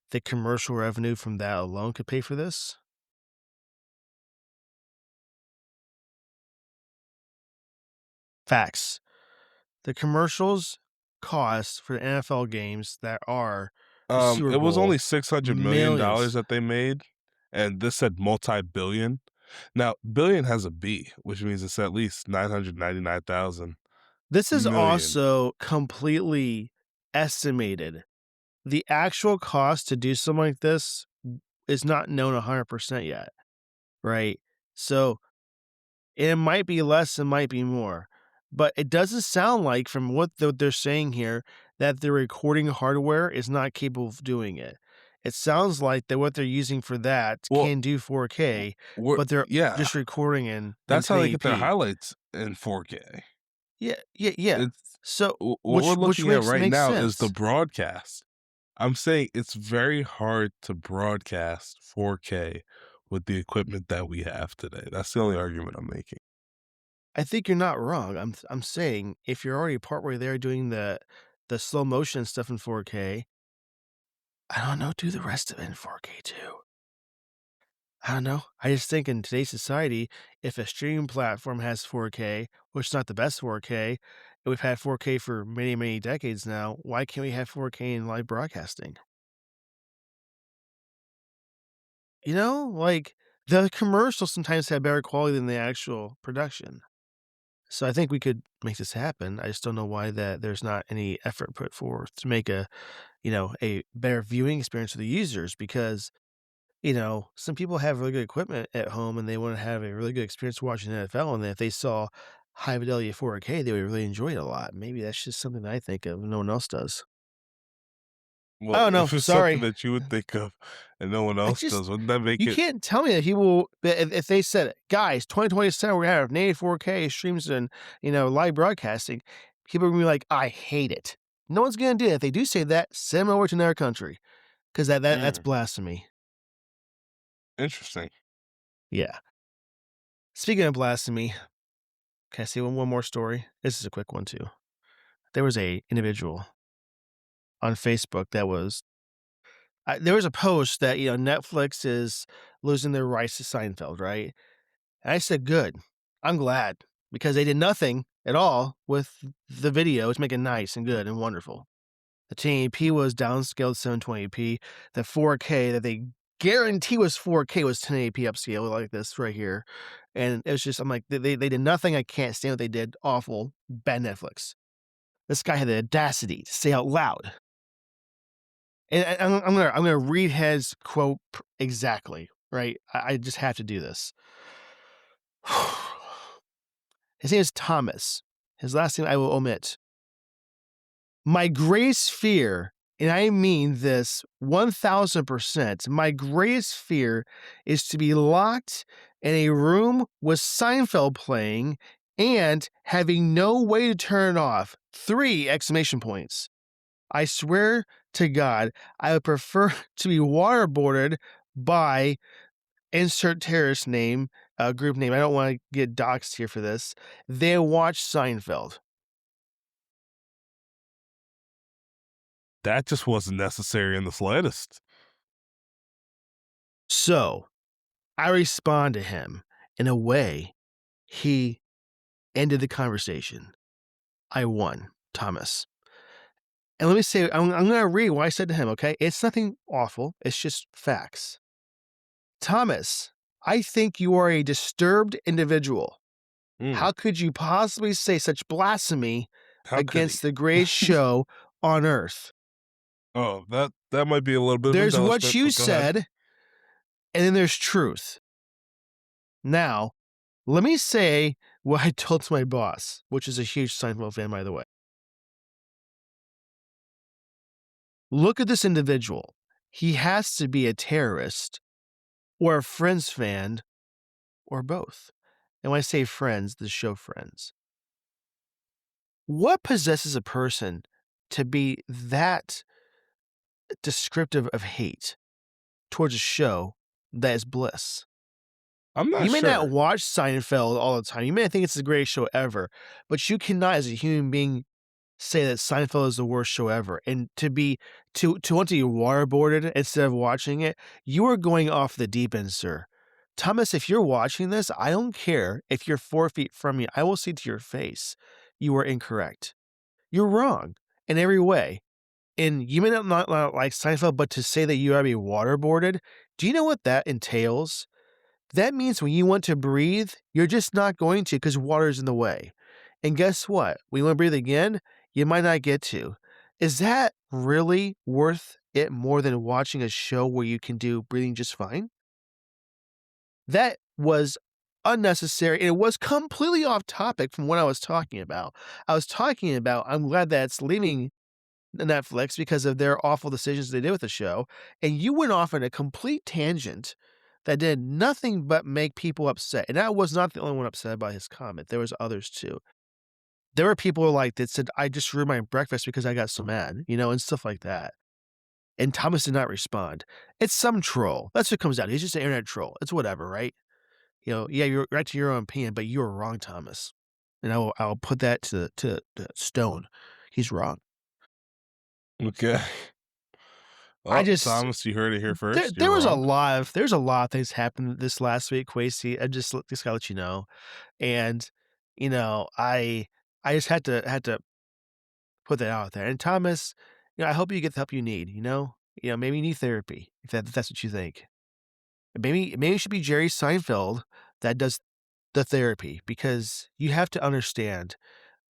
the commercial revenue from that alone could pay for this? Facts. The commercials cost for the NFL games that are The Super It was Bowl. only $600 million Millions. that they made, and this said multi-billion. Now, billion has a B, which means it's at least 999,000 This is million. also completely estimated. The actual cost to do something like this is not known 100% yet, right? So it might be less, it might be more, but it doesn't sound like, from what they're saying here, that the recording hardware is not capable of doing it. It sounds like that what they're using for that Well, can do 4K, we're but they're yeah, just recording in that's how they get their 1080p. highlights in 4K. Yeah, yeah, yeah. It's So, what we're which looking at right makes now is the sense. broadcast. I'm saying it's very hard to broadcast 4K with the equipment that we have today. That's the only argument I'm making. I think you're not wrong. I'm saying if you're already partway there doing the slow motion stuff in 4K, I don't know, do the rest of it in 4K too. I don't know. I just think in today's society, if a streaming platform has 4K, which is not the best 4K, and we've had 4K for many, many decades now, why can't we have 4K in live broadcasting? You know, like the commercials sometimes have better quality than the actual production. So I think we could make this happen. I just don't know why that there's not any effort put forth to make a better viewing experience for the users, because some people have really good equipment at home and they want to have a really good experience watching the NFL. And if they saw high fidelity 4K, they would really enjoy it a lot. Maybe that's just something that I think of and no one else does. I Well, don't know. if it's something Sorry. that you would think of and no one I else just, does, wouldn't that make you it can't tell me that people, if they said it, guys, 2027, we're going to have native 4K streams and, live broadcasting, people are going to be like, I hate it. No one's going to do it. If they do say that, send them over to another country, because that's mm, blasphemy. interesting? Yeah. Speaking of blasphemy, can I say one more story? This is a quick one too. There was a individual on Facebook that was there was a post that, Netflix is losing their rights to Seinfeld, right? And I said, good. I'm glad, because they did nothing at all with the video to make it nice and good and wonderful. The 1080p was downscaled 720p. The 4K that they guarantee was 4K was 1080p upscale like this right here. And it was just, I'm like, they did nothing. I can't stand what they did. Awful. Bad Netflix. This guy had the audacity to say out loud. And I'm gonna read his quote exactly, right? I just have to do this. His name is Thomas. His last name I will omit. My greatest fear, and I mean this 1000%, my greatest fear is to be locked in a room with Seinfeld playing and having no way to turn it off. 3 exclamation points. I swear to God, I would prefer to be waterboarded by insert terrorist name, group name. I don't want to get doxxed here for this. They watch Seinfeld. That just wasn't necessary in the slightest. So I respond to him in a way he ended the conversation. I won, Thomas. And let me say, I'm going to read what I said to him, okay? It's nothing awful. It's just facts. Thomas, I think you are a disturbed individual. Mm, How could you possibly say such blasphemy how could he? against the greatest show on earth? Oh, that might be a little bit of There's what embellishment, you but go ahead. said, and then there's truth. Now, let me say what I told to my boss, which is a huge Seinfeld fan, by the way. Look at this individual. He has to be a terrorist or a Friends fan or both. And when I say Friends, the show Friends. What possesses a person to be that descriptive of hate towards a show that is bliss? I'm not You may not sure. watch Seinfeld all the time. You may think it's the greatest show ever, but you cannot, as a human being, say that Seinfeld is the worst show ever. And to want to be waterboarded instead of watching it, you are going off the deep end, sir. Thomas, if you're watching this, I don't care if you're 4 feet from me. I will say to your face, you are incorrect. You're wrong in every way. And you may not like Seinfeld, but to say that you are be waterboarded, do you know what that entails? That means when you want to breathe, you're just not going to because water's in the way. And guess what? When you want to breathe again, you might not get to. Is that really worth it more than watching a show where you can do breathing just fine? That was unnecessary, and it was completely off topic from what I was talking about. I was talking about I'm glad that it's leaving Netflix because of their awful decisions they did with the show, and you went off on a complete tangent that did nothing but make people upset, and I was not the only one upset by his comment, there was others too. There were people like that said, "I just ruined my breakfast because I got so mad," and stuff like that, and Thomas did not respond. It's some troll, that's what it comes down to, he's just an internet troll, it's whatever, right? Yeah, you're right to your own opinion, but you were wrong, Thomas, and I'll put that to stone. He's wrong. Okay. I Well, just Thomas, you heard it here There first. there You're was a wrong. lot of there's a lot of things happened this last week, Quasi. I just gotta let you know. And, I just had to put that out there. And Thomas, I hope you get the help you need, you know? Maybe you need therapy if that's what you think. Maybe it should be Jerry Seinfeld that does the therapy because you have to understand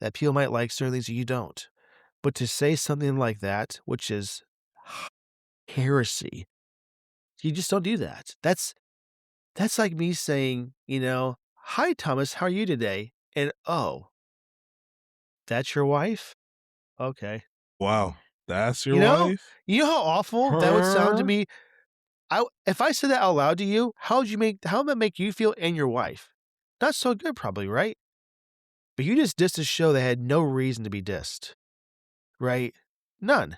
that people might like certain things that you don't. But to say something like that, which is heresy, you just don't do that. That's like me saying, "Hi, Thomas, how are you today?" And, "Oh, that's your wife? Okay." Wow. That's your You know? wife? You know how awful that would sound to Her? me? If I said that out loud to you, how would that make you feel and your wife? Not so good probably, right? But you just dissed a show that had no reason to be dissed, right? None.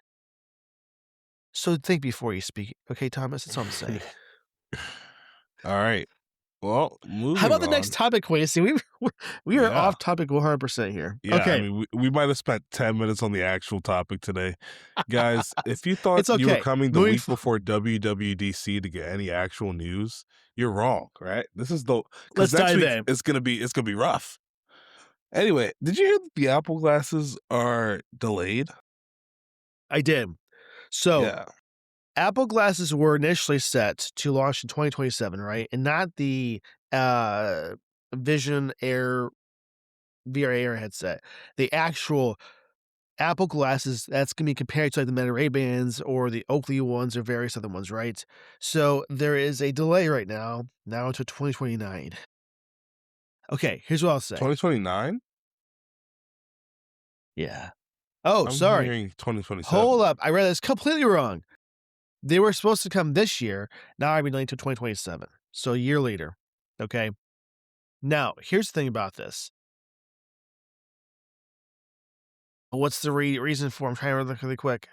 So think before you speak, okay, Thomas? That's all I'm saying. All right. Well, How moving about the next on. topic, Quincy? We are Yeah. off topic 100% here. Yeah, I Okay. mean, we might have spent 10 minutes on the actual topic today. Guys, if you thought It's you were okay. coming the Moving week before WWDC to get any actual news, you're wrong, right? This is because Let's next dive week in. it's gonna be rough. Anyway, did you hear that the Apple glasses are delayed? I did. So, Yeah. Apple glasses were initially set to launch in 2027, right? And not the, uh, Vision Air VR Air headset. The actual Apple glasses that's gonna be compared to, like, the Meta Ray-Bans or the Oakley ones or various other ones, right? So, there is a delay right now until 2029. Okay, here's what I'll say. 2029? Yeah. Oh, I'm sorry. hearing Hold 2027. up, I read this completely wrong. They were supposed to come this year, now I've been delayed to 2027, so a year later, okay? Now, here's the thing about this. What's the reason for I'm trying to look really quick.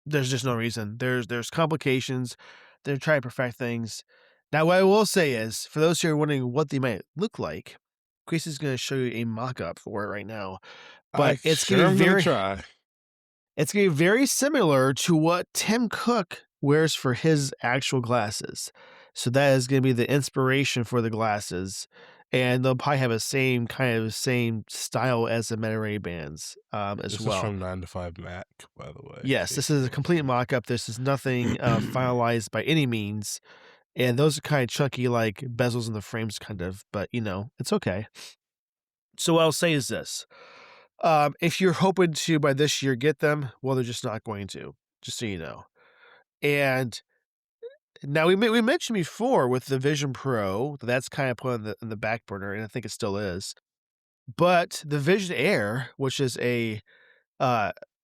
There's just no reason. There's complications. They're trying to perfect things. Now, what I will say is, for those who are wondering what they might look like, Chris is gonna show you a mock-up for it right now, I but sure am gonna try. it's gonna be very similar to what Tim Cook wears for his actual glasses. So that is gonna be the inspiration for the glasses, and they'll probably have a same style as the Meta Ray-Bans, as This is well. from 9 to 5 Mac, by the way, in Yes, this case is you a complete mock-up. This is nothing, finalized by any means, and those are kinda chunky, like, bezels in the frames kind of, but, it's okay. So what I'll say is this, if you're hoping to, by this year, get them, well, they're just not going to, just so you know. And now we mentioned before with the Vision Pro, that's kinda put in the back burner, and I think it still is. But the Vision Air, which is a,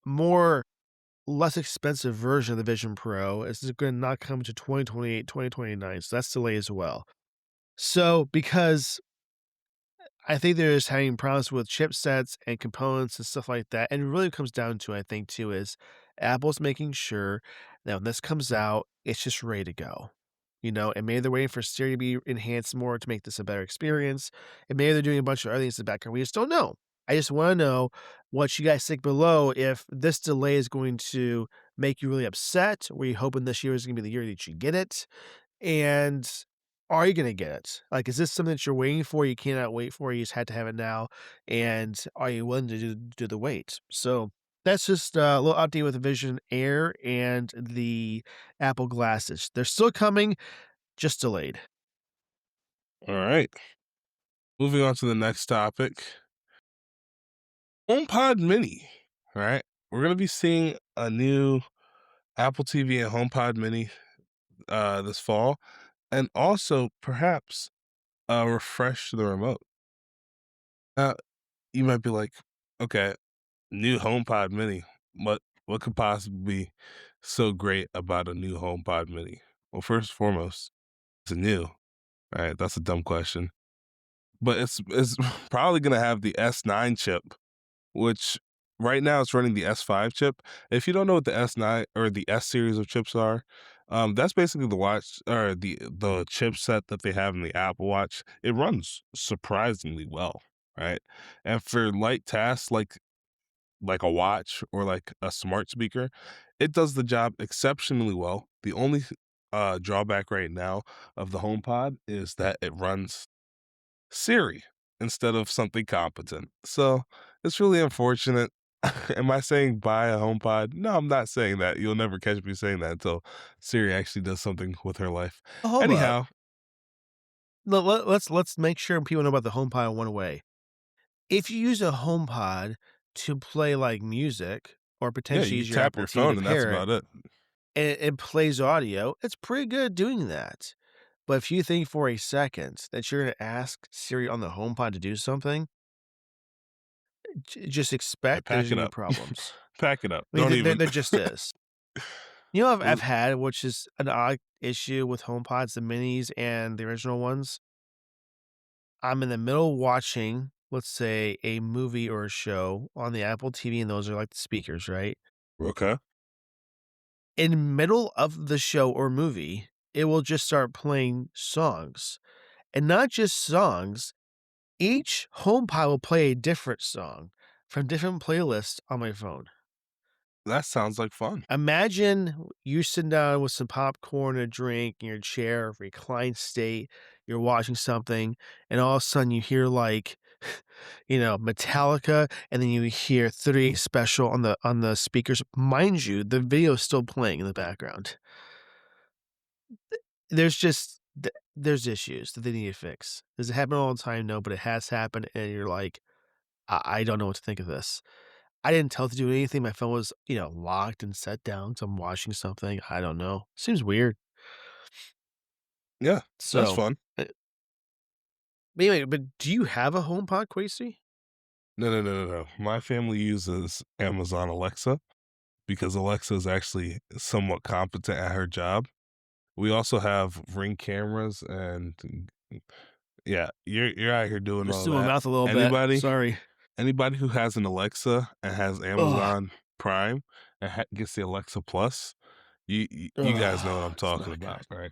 more less expensive version of the Vision Pro, is gonna not come to 2028, 2029, so that's delayed as well. So, because I think they're just having problems with chipsets and components and stuff like that, and it really comes down to, I think, too, is Apple's making sure that when this comes out, it's just ready to go. And maybe they're waiting for Siri to be enhanced more to make this a better experience, and maybe they're doing a bunch of other things in the background. We just don't know. I just want to know what you guys think below. If this delay is going to make you really upset, were you hoping this year is going to be the year that you get it? And are you gonna get it? Like, is this something that you're waiting for, you cannot wait for, you just had to have it now, and are you willing to do the wait? So, That's just a little update with the Vision Air and the Apple glasses. They're still coming, just delayed. All right. Moving on to the next topic. HomePod Mini. All right. We're gonna be seeing a new Apple TV and HomePod Mini this fall, and also perhaps refresh the remote. Now, you might be like, okay, new HomePod Mini. What could possibly be so great about a new HomePod Mini? Well, first and foremost, it's new. All right, that's a dumb question, but it's probably gonna have the S9 chip, which right now it's running the S5 chip. If you don't know what the S9 or the S series of chips are, that's basically the watch or the chipset that they have in the Apple Watch. It runs surprisingly well, right? And for light tasks like a watch or like a smart speaker, it does the job exceptionally well. The only drawback right now of the HomePod is that it runs Siri instead of something competent. So it's really unfortunate. Am I saying buy a HomePod? No, I'm not saying that. You'll never catch me saying that until Siri actually does something with her life. Hold up. Anyhow, Let's make sure people know about the HomePod in one way. If you use a HomePod to play, like, music or yeah, potentially you use your tap Apple your TV phone to and that's pair it, about it. and it plays audio, it's pretty good at doing that. But if you think for a second that you're gonna ask Siri on the HomePod to do something, just Yeah, expect there's pack it gonna be up. problems. Pack it up. I mean, Don't there even. there just is. You know, I've L- had, which is an odd issue with HomePods, the minis and the original ones. I'm in the middle watching, let's say, a movie or a show on the Apple TV, and those are like the speakers, right? okay. In middle of the show or movie, it will just start playing songs, and not just songs. Each HomePod will play a different song from different playlists on my phone. That sounds like fun. Imagine you sitting down with some popcorn, a drink in your chair, reclined state, you're watching something, and all of a sudden you hear like, Metallica, and then you hear 38 Special on the speakers. Mind you, the video is still playing in the background. There's issues that they need to fix. Does it happen all the time? No, but it has happened, and you're like, I don't know what to think of this. I didn't tell it to do anything. My phone was, locked and set down 'cause I'm watching something. I don't know. Seems weird. Yeah, that's So, fun. but anyway, but do you have a HomePod, Quasey? No, no, no, no, no. My family uses Amazon Alexa because Alexa is actually somewhat competent at her job. We also have Ring cameras and yeah, you're out here doing Just all through my that. mouth a little bit. Anybody Sorry. anybody who has an Alexa and has Ugh. Amazon Prime and gets the Alexa Plus, you guys know what I'm Ugh, it's talking not good. about, right?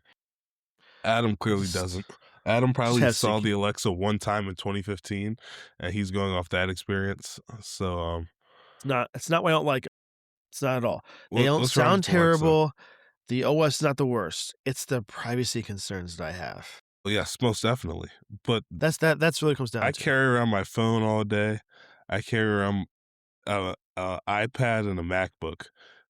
Adam clearly doesn't. Just Adam just probably has saw sec the Alexa one time in 2015, and he's going off that experience. So it's not why I don't like it. It's not at all. They don't let's run sound with Alexa. terrible. The OS is not the worst. It's the privacy concerns that I have. Well, yes, most definitely. But That's really what it comes I down to. carry around my phone all day. I carry around iPad and a MacBook.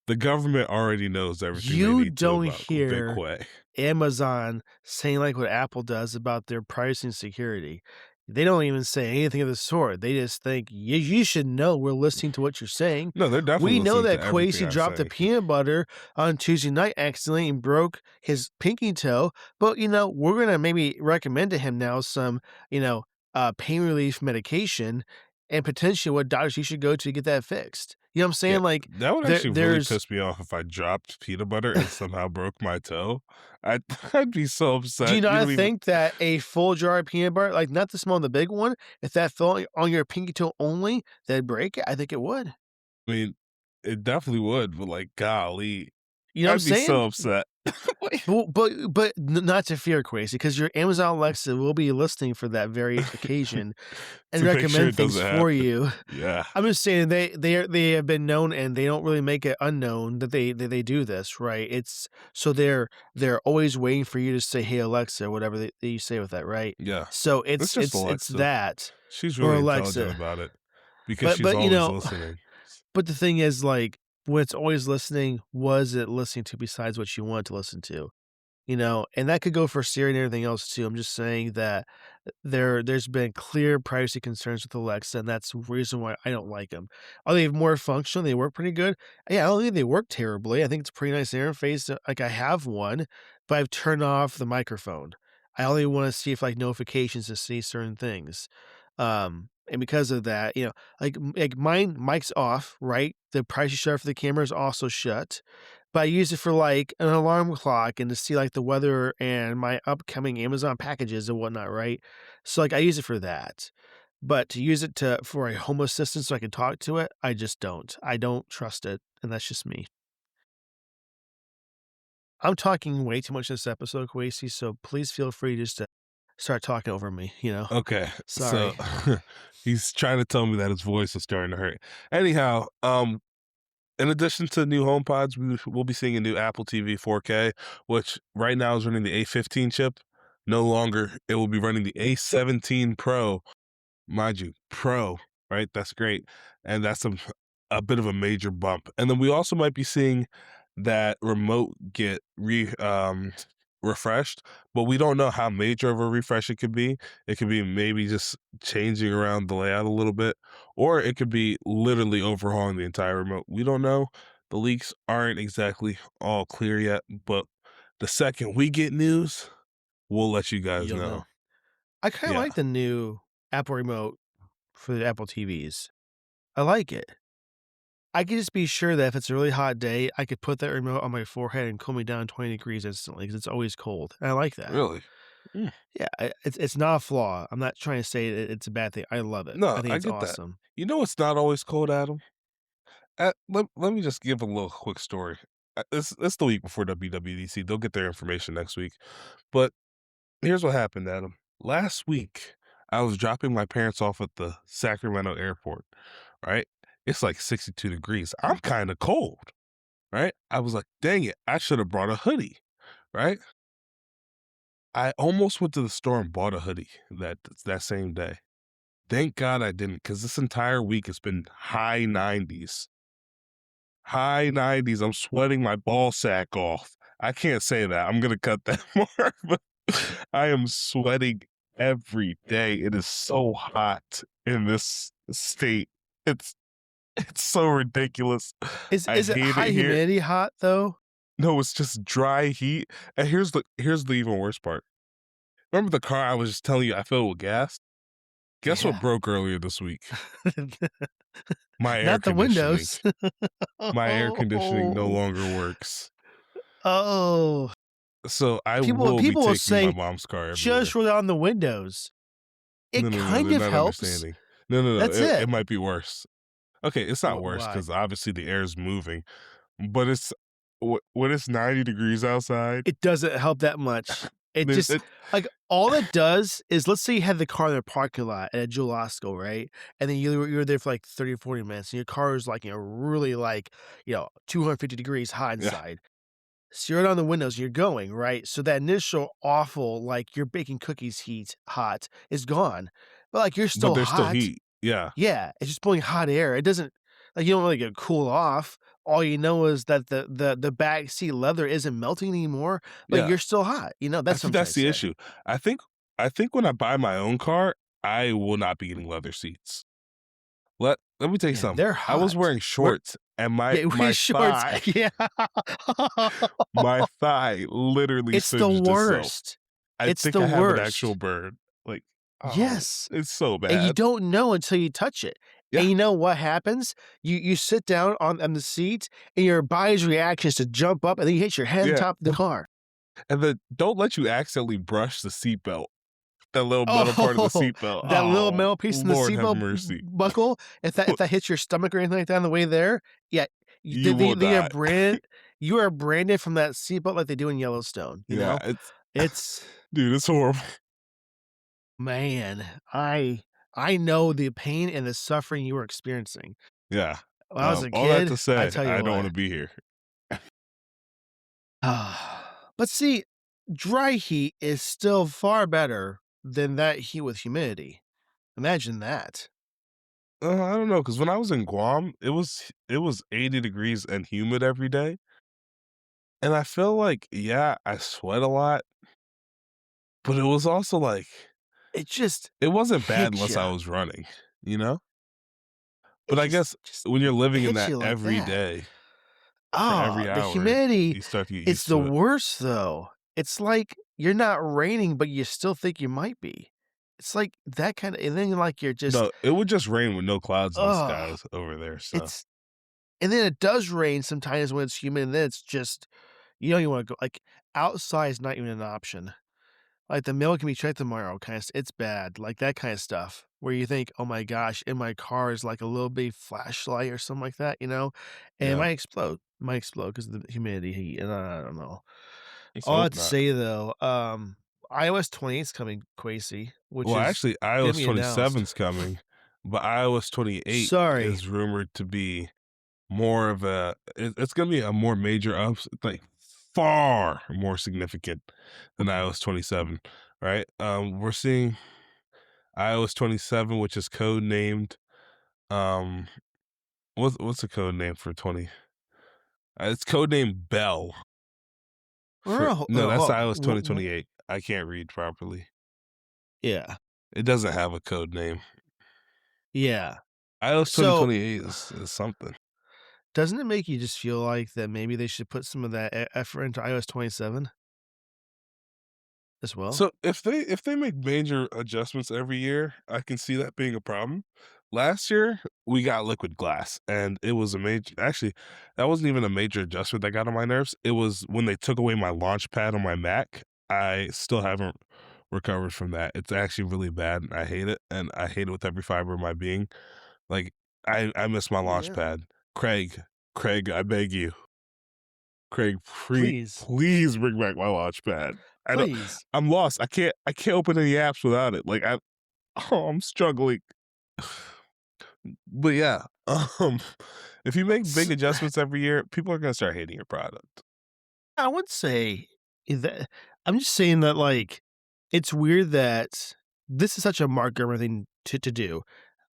The government already knows everything they You need to don't about hear Bitcoin. Amazon saying like what Apple does about their privacy and security. They don't even say anything of the sort. They just think you should know we're listening to what you're saying. No, they're definitely We know listening to that everything Quasi I dropped the say. peanut butter on Tuesday night accidentally and broke his pinky toe, but we're gonna maybe recommend to him now some pain relief medication and potentially what doctors you should go to get that fixed. You know what I'm Yeah, saying? Like that would there actually really there's piss me off if I dropped peanut butter and somehow broke my toe. I'd I'd be so Do you upset. You not don't even. think that a full jar of peanut butter, like not the small, the big one, if that fell on your pinky toe only, that'd break it? I think it would. I mean, it definitely would, but like, golly, You know what I'm I'd be saying? so upset. Not to fear, Crazy, because your Amazon Alexa will be listening for that very occasion and To make sure recommend it things doesn't for happen. you. Yeah, I'm just saying they have been known and they don't really make it unknown that they do this, right? It's so they're always waiting for you to say, "Hey Alexa," or whatever that you say with that, right? yeah. So It's it's just it's Alexa. that She's or really intelligent Alexa. about it because But she's but always listening. But the thing is, like, when it's always listening, what is it listening to besides what you want to listen to? You know, and that could go for Siri and everything else too. I'm just saying that there's been clear privacy concerns with Alexa, and that's the reason why I don't like them. Are they more functional? They work pretty good. Yeah, I don't think they work terribly. I think it's a pretty nice interface. Like I have one, but I've turned off the microphone. I only want to see if like notifications to see certain things. And because of that, you know, like mine mic's off, right? The privacy shutter for the camera is also shut. But I use it for, like, an alarm clock and to see, like, the weather and my upcoming Amazon packages and whatnot, right? So, like, I use it for that. But to use it to for a home assistant so I can talk to it, I just don't. I don't trust it, and that's just me. I'm talking way too much this episode, Kwesi, so please feel free just to start talking over me, you know? Okay, so Sorry. he's trying to tell me that his voice is starting to hurt. Anyhow, in addition to new HomePods, we'll be seeing a new Apple TV 4K, which right now is running the A15 chip. No longer, it will be running the A17 Pro, mind you, Pro, right? That's great, and that's a bit of a major bump. And then we also might be seeing that remote get refreshed, but we don't know how major of a refresh it could be. It could be maybe just changing around the layout a little bit, or it could be literally overhauling the entire remote. We don't know. The leaks aren't exactly all clear yet, but the second we get news, we'll let you guys You'll know. know. I kinda Yeah, like the new Apple remote for the Apple TVs. I like it. I could just be sure that if it's a really hot day, I could put that remote on my forehead and cool me down 20 degrees instantly because it's always cold, and I like that. really. Mm. Yeah, it's not a flaw. I'm not trying to say it's a bad thing. I love it. I No, think I it's get that. awesome. You know it's not always cold, Adam? Let me just give a little quick story. It's the week before WWDC. They'll get their information next week. But here's what happened, Adam. Last week, I was dropping my parents off at the Sacramento airport, right? It's like 62 degrees. I'm kind of cold, right? I was like, dang it, I should have brought a hoodie, right? I almost went to the store and bought a hoodie that same day. Thank God I didn't, because this entire week it's been high 90s. High 90s. I'm sweating my ball sack off. I can't say that. I'm gonna cut that more, but I am sweating every day. It is so hot in this state. It's it's so ridiculous. I Is it hate high it here. humidity hot, though? No, it's just dry heat. And here's the even worse part. Remember the car I was just telling you I filled with gas? Guess what Yeah. broke earlier this week? My air Not the conditioning. windows. My air conditioning no Oh. longer works. Oh. So I will be People will taking my say, mom's car "Just everywhere. roll down the windows." No, It no, no, kind they're of not helps. understanding. No, no, no, That's it it. might be worse. Okay, it's not worse Why? because obviously the air is moving, but it's when it's 90 degrees outside, It doesn't help that much. It there's just it like, all it does is let's say you had the car in the parking lot at a Jewel Osco, right? And then you were there for, like, 30 or 40 minutes, and your car is, like, really, like, 250 degrees hot yeah, inside. So you're on the windows, you're going, right? So that initial awful, like, you're baking cookies heat hot is gone, but, like, you're but still there's still hot. heat. Yeah, Yeah, it's just blowing hot air. It doesn't like, you don't really get cool off. All you know is that the back seat leather isn't melting anymore, but yeah. you're still hot, I That's what think I'm trying that's to the say. issue. I think I think when I buy my own car, I will not be getting leather seats. Let me tell you Man, something. they're I was hot. wearing We're shorts and yeah, wear my shorts. thigh Yeah. my thigh literally It's the singed itself. worst. I It's think the I have an actual worst. burn. Like, oh, Yes. it's so And you bad. don't know until you touch it. And Yeah, you know what happens? You sit down on the seat, and your body's reaction is to jump up, and then you hit your head on yeah. top of the car. And then don't let you accidentally brush the seatbelt. That little metal part of the Oh, seatbelt. that little Oh, metal piece in the Lord have seatbelt mercy. buckle, if that hits your stomach or anything like that on the way there, yeah, y You will they are die. you are branded from that seatbelt like they do in Yellowstone, you Yeah, know? it's It's dude, it's horrible. man, I know the pain and the suffering you were experiencing. Yeah. When I was a All that to kid, I say, tell you I don't what. wanna be here. But see, dry heat is still far better than that heat with humidity. Imagine that. I don't know, because when I was in Guam, it was 80 degrees and humid every day, and I feel like, yeah, I sweat a lot, but it was also like It just it wasn't bad hits unless you. I was running, you know? It But I just guess just when you're living in hits that you like every that. day for Ah, every the hour, humidity, you start to get it's used the to it. worst, though. It's like you're not raining, but you still think you might be. It's like that kinda and then, like, you're just No, it would just rain with no clouds in the ugh, skies over there, so it's and then it does rain sometimes when it's humid, and then it's just you don't even wanna go like, outside is not even an option. Like, the mail can be checked tomorrow, kinda it's bad, like, that kinda stuff, where you think, "Oh my gosh, in my car is, like, a little bitty flashlight or something like that," you know? And yeah, it might explode because of the humidity, heat, and I don't know. let's All I hope have to not. say, though, iOS 28 is coming, Quasi, which Well, is actually, gonna iOS be announced. 27's coming, but iOS 28 Sorry. is rumored to be more of it's gonna be a more major ups like, far more significant than iOS 27, right? We're seeing iOS 27, which is code-named, um, what's the code name for 20? It's codenamed Bell for no, that's iOS W 2028. I can't read properly. yeah, It doesn't have a code name. yeah. iOS So, 2028 is something. doesn't it make you just feel like that maybe they should put some of that effort into iOS 27 as well? So if they make major adjustments every year, I can see that being a problem. Last year, we got liquid glass, and it was a major actually, that wasn't even a major adjustment that got on my nerves. It was when they took away my launch pad on my Mac. I still haven't recovered from that. It's actually really bad, and I hate it, and I hate it with every fiber of my being. Like, I miss my launch Yeah. pad. Craig, I beg you. Craig, Please, please bring back my launch pad. I don't please. I'm lost. I can't open any apps without it. Like, I'm struggling. But yeah, if you make big S adjustments every year, people are gonna start hating your product. I would say that I'm just saying that, like, it's weird that this is such a marker thing to do.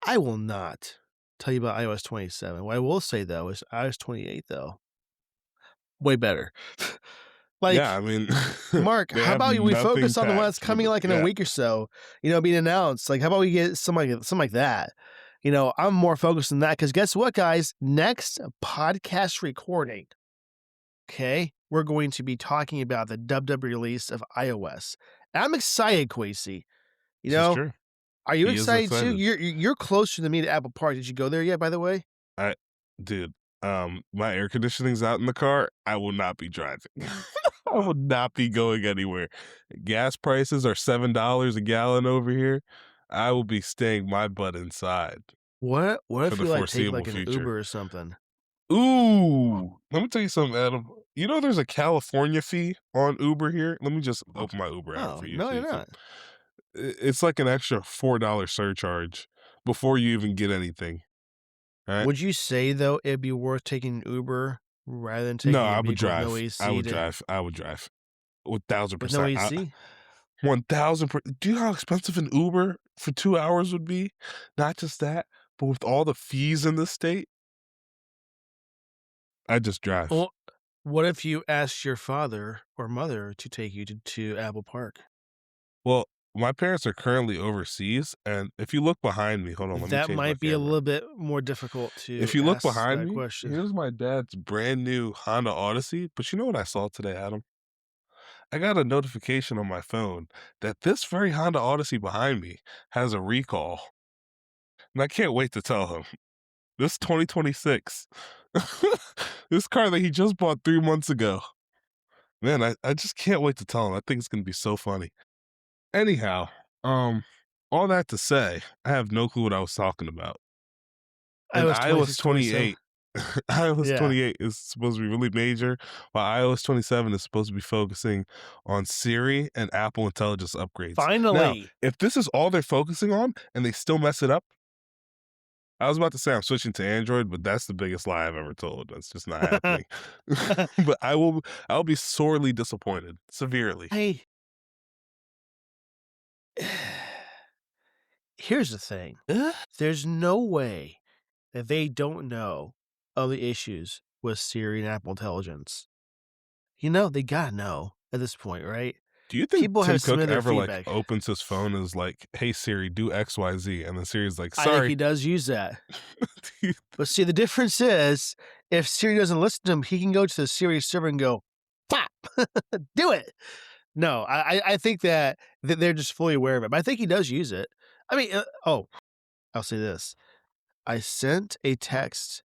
I will not tell you about iOS 27. What I will say, though, is iOS 28, though, way better. Yeah, I Like, mean, Mark, they how have about we nothing focus on the one that's packed for coming, the like, in a yeah, week or so, being announced? Like, how about we get something like that? I'm more focused on that because guess what, guys? Next podcast recording, okay, we're going to be talking about the dub release of iOS. I'm excited, Quasi. You this is know, true. are you He is excited too? excited. You're closer than me to Apple Park. Did you go there yet, by the way? I dude, my air conditioning's out in the car. I will not be driving. I will not be going anywhere. Gas prices are $7 a gallon over here. I will be staying my butt inside What for if the you, like, take, foreseeable like, an future. Uber or something? Ooh, let me tell you something, Adam. You know there's a California fee on Uber here? Let me just open my Uber app Oh, for you no, so you're you can not. it's like an extra $4 surcharge before you even get anything, right? Would you say, though, it'd be worth taking an Uber rather than No, taking a I would vehicle with no drive. I AC would to drive. I would drive. with no 1000%. AC? 1000 do you know how expensive an Uber for 2 hours would be? Not just that, but with all the fees in the state, I just drive. Well, what if you asked your father or mother to take you to Apple Park? Well, my parents are currently overseas, and if you look behind me hold on, let me That change my might be a camera. little bit more difficult to If you look ask behind that me, question. here's my dad's brand new Honda Odyssey, but you know what I saw today, Adam? I got a notification on my phone that this very Honda Odyssey behind me has a recall, and I can't wait to tell him. This 2026. This car that he just bought 3 months ago. Man, I just can't wait to tell him. I think it's gonna be so funny. Anyhow, um, all that to say, I have no clue what I was talking about. And iOS iOS 26, 27. 28 iOS Yeah. 28 is supposed to be really major, while iOS 27 is supposed to be focusing on Siri and Apple Intelligence upgrades. Now, Finally. if this is all they're focusing on and they still mess it up, I was about to say I'm switching to Android, but that's the biggest lie I've ever told. That's just not happening. But I'll be sorely disappointed, severely. I Here's the thing. Eh? There's no way that they don't know of the issues with Siri and Apple Intelligence. They gotta know at this point, right? Do you think People Tim have Cook submitted their ever, like, feedback. opens his phone and is like, "Hey, Siri, do XYZ," and then Siri's like, I think he "Sorry." does use that. Do you But see, the difference is if Siri doesn't listen to him, he can go to the Siri server and go, "Pop, do it." No, I think that they're just fully aware of it, but I think he does use it. I mean, I'll say this. I sent a text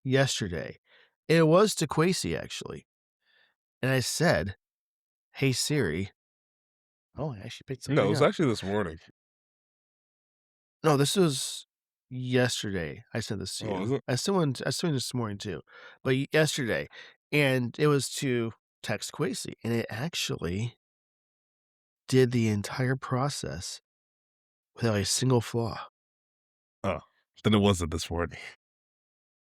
yesterday. It was to Quasi, actually, and I said, "Hey, Siri." Oh, I actually picked No, it something was up. actually this morning. No, this was yesterday. I sent this to Oh, you. is it? I sent it this morning too, but yesterday, and it was to text Quasi, and it actually did the entire process without a single flaw. Oh, then it wasn't this morning.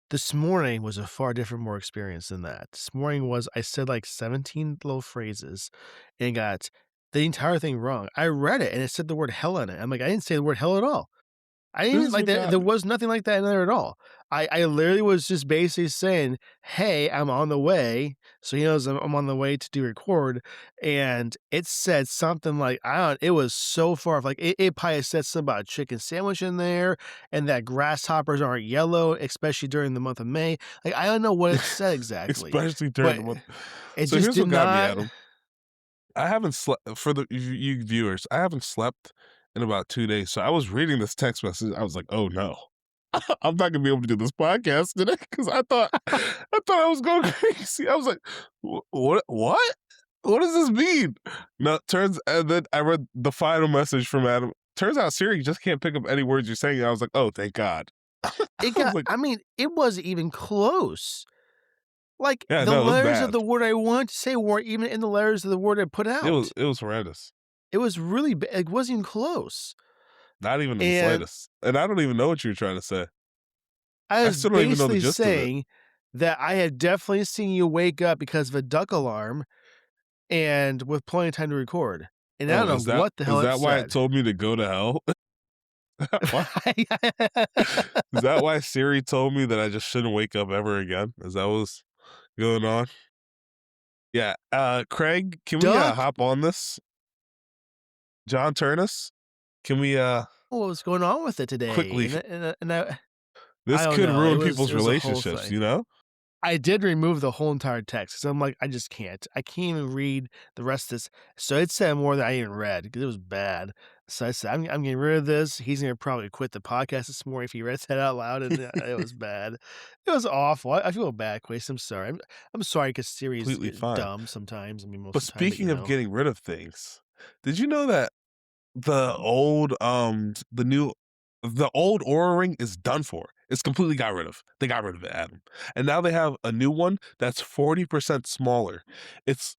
This morning was a far different, more experience than that. This morning was I said like 17 little phrases and got the entire thing wrong. I read it and it said the word hell in it. I'm like, I didn't say the word hell at all. I didn't This even is like what that. got There me. was nothing like that in there at all. I literally was just basically saying, "Hey, I'm on the way." So he knows I'm on the way to do record. And it said something like, it was so far off. Like it probably said something about a chicken sandwich in there and that grasshoppers aren't yellow, especially during the month of May. Like, I don't know what it said exactly, Especially during but the month. it So just here's did what got me, not. Adam. I haven't slept for the you viewers. I haven't slept in about 2 days. So I was reading this text message. I was like, "Oh no, I'm not gonna be able to do this podcast today," because I thought I was going crazy. I was like, What? What does this mean?" No, and then I read the final message from Adam. Turns out Siri just can't pick up any words you're saying. I was like, "Oh, thank God." I was like, I mean, it wasn't even close. Like, "Yeah, the no, it was letters of bad. the word I wanted to say weren't even in the letters of the word I put It was out. it was horrendous. It was really it wasn't even close, Not even in the and slightest. And I don't even know what you were trying to say. I I was still don't even know the basically gist of it. saying that I had definitely seen you wake up because of a duck alarm and with plenty of time to record, and I don't Oh, know what the hell is it that why it said. told me to go to hell? Why is that why Siri told me that I just shouldn't wake up ever again? Is that what's going on? Yeah, Craig, can we, Duck? hop on this? John Turnus? Can we, What was going on with it today? quickly I this don't could know, ruin people's it was a whole relationships, thing. you know? I did remove the whole entire text because I'm like, I just can't. I can't even read the rest of this. So it said more than I even read because it was bad. So I said, I'm getting rid of this. He's going to probably quit the podcast this morning if he read that out loud. And it was bad. It was awful. I feel bad, Quace. I'm sorry. I'm sorry because Siri's Completely fine. dumb sometimes. I mean, most But of the time, but speaking of getting rid of things, did you know that the old Oura Ring is done for. It's completely got rid of. They got rid of it, Adam. And now they have a new one that's 40% smaller. It's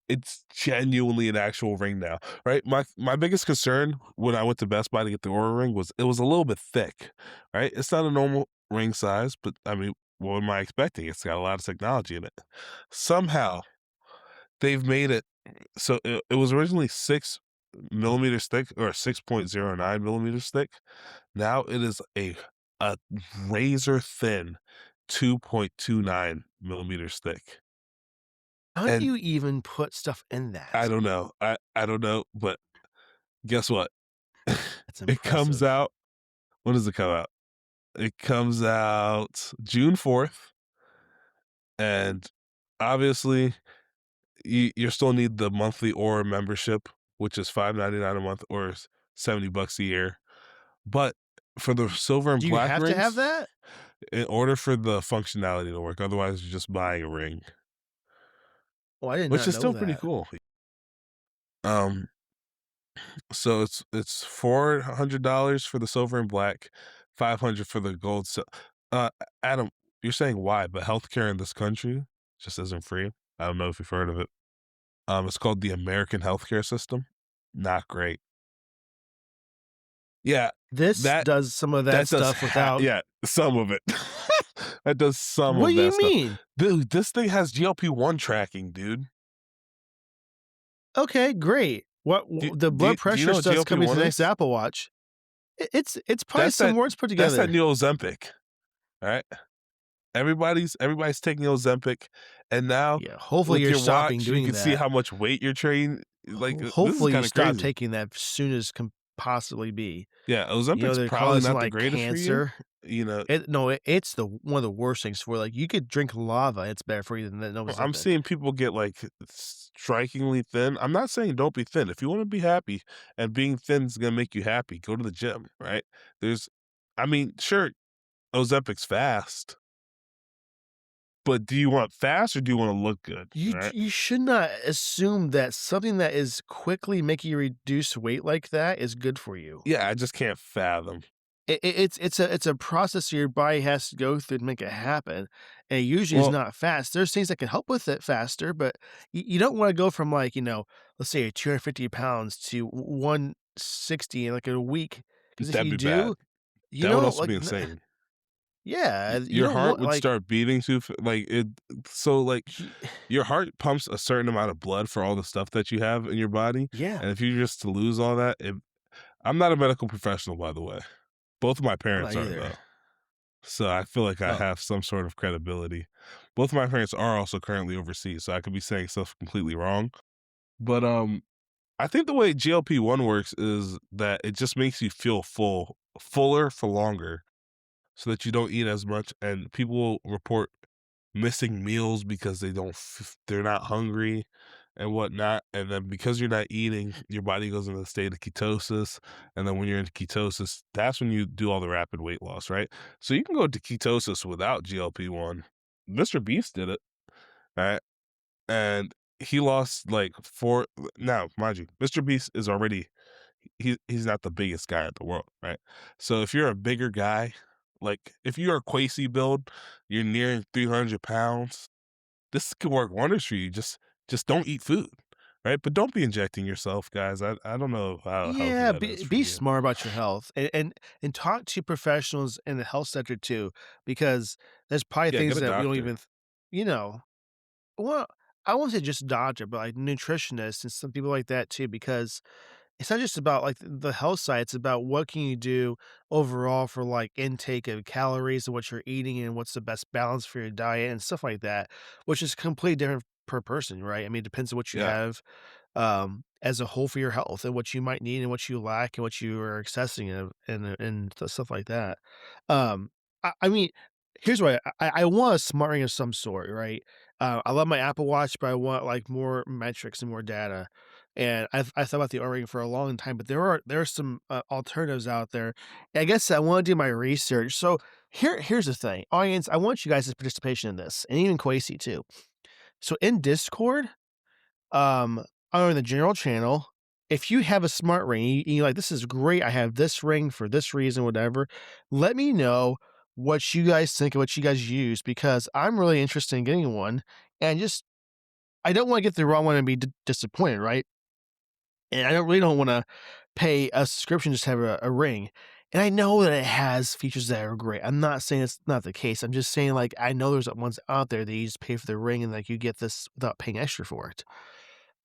genuinely an actual ring now, right? My biggest concern when I went to Best Buy to get the Oura Ring was it was a little bit thick, right? It's not a normal ring size, but I mean, what am I expecting? It's got a lot of technology in it. Somehow they've made it so it was originally 6 millimeters thick or 6.09 millimeters thick. Now it is a razor thin 2.29 millimeters thick. how do And you even put stuff in I that? don't know. I don't know, but guess what? That's It comes impressive. out. When does it come out? It comes out June 4th. And obviously you still need the monthly Aura membership, which is $5.99 a month or $70 a year. But for the silver and Do you black have to have rings, that? in order for the functionality to work, otherwise you're just buying a ring, Oh, I did which not is know still pretty that. cool. Um, so it's $400 for the silver and black, 500 for the gold. So, uh, Adam, you're saying why? But healthcare in this country just isn't free. I don't know if you've heard of it. It's called the American healthcare system. Not great. Yeah, This that does some of that that does stuff without. yeah, some of it. That does some What do of that you stuff. mean? Dude, this thing has GLP-1 tracking, dude. Okay, great. Do The do you blood do you pressure know what stuff's coming to GLP-1 the next is? Apple Watch. It's probably That's some that words put that's that together. new Ozempic, alright? Everybody's taking Ozempic, and now Yeah, hopefully with you're your stopping watch, you doing can see that. how much weight you're training. Like, this is Hopefully you kinda stop crazy. taking that as soon as can possibly be. Yeah, You know, Ozempic's they're probably causing, not the like, greatest for you, cancer. you know. It's the one of the worst things for, like, you could drink lava, it's better for you than I'm Ozempic. seeing people get, like, strikingly thin. I'm not saying don't be thin. If you wanna be happy and being thin is gonna make you happy, go to the gym, right? There's I mean, sure, Ozempic's fast, but do you want fast or do you wanna look good, right? You should not assume that something that is quickly making you reduce weight like that is good for you. Yeah, I just can't fathom. It's a process your body has to go through to make it happen, and it usually is Well, not fast. There's things that can help with it faster, but you don't wanna go from, like, let's say 250 pounds to 160 in, like, a week. Because if that'd you be bad. do, That would also be insane. yeah, you Your don't heart want, would like, start beating too like, so, like, he your heart pumps a certain amount of blood for all the stuff that you have in your body, yeah, and if you just to lose all that, I'm not a medical professional, by the way. Both of my I'm not parents are, either. though, so I feel like I Oh, have some sort of credibility. Both of my parents are also currently overseas, so I could be saying stuff completely wrong, but, I think the way GLP-1 works is that it just makes you feel fuller for longer so that you don't eat as much, and people will report missing meals because they're not hungry and whatnot, and then because you're not eating, your body goes into a state of ketosis, and then when you're in ketosis, that's when you do all the rapid weight loss, right? So you can go into ketosis without GLP-1. Mr. Beast did it, right? And he lost like 4 now, mind you, Mr. Beast is already he's not the biggest guy in the world, right? So if you're a bigger guy, like if you're a Quasi build, you're nearing 300 pounds, this could work wonders for you. Just don't eat food, right? But don't be injecting yourself, guys. I don't know how healthy yeah, that is for be you. smart about your health and talk to professionals in the health sector too, because there's probably Yeah, get things a that we don't doctor. even you know, well, I won't say just doctor, but, like, nutritionists and some people like that too, because it's not just about, like, the health side, it's about what can you do overall for, like, intake of calories and what you're eating and what's the best balance for your diet and stuff like that, which is completely different per person, right? I mean, it depends on what you Yeah, have, as a whole for your health and what you might need and what you lack and what you are accessing and stuff like that. I mean, here's what I want a smart ring of some sort, right? I love my Apple Watch, but I want like more metrics and more data. And I thought about the O Ring for a long time, but there are some alternatives out there. I guess I want to do my research. So here's the thing, audience. I want you guys' participation in this, and even Quasi too. So in Discord, um, or in the general channel, if you have a smart ring, you're like, "This is great, I have this ring for this reason," whatever, let me know what you guys think and what you guys use because I'm really interested in getting one, and just I don't wanna get the wrong one and be disappointed, right? And I don't wanna pay a subscription just to have a ring, and I know that it has features that are great. I'm not saying it's not the case, I'm just saying, like, I know there's ones out there that you just pay for the ring and, like, you get this without paying extra for it.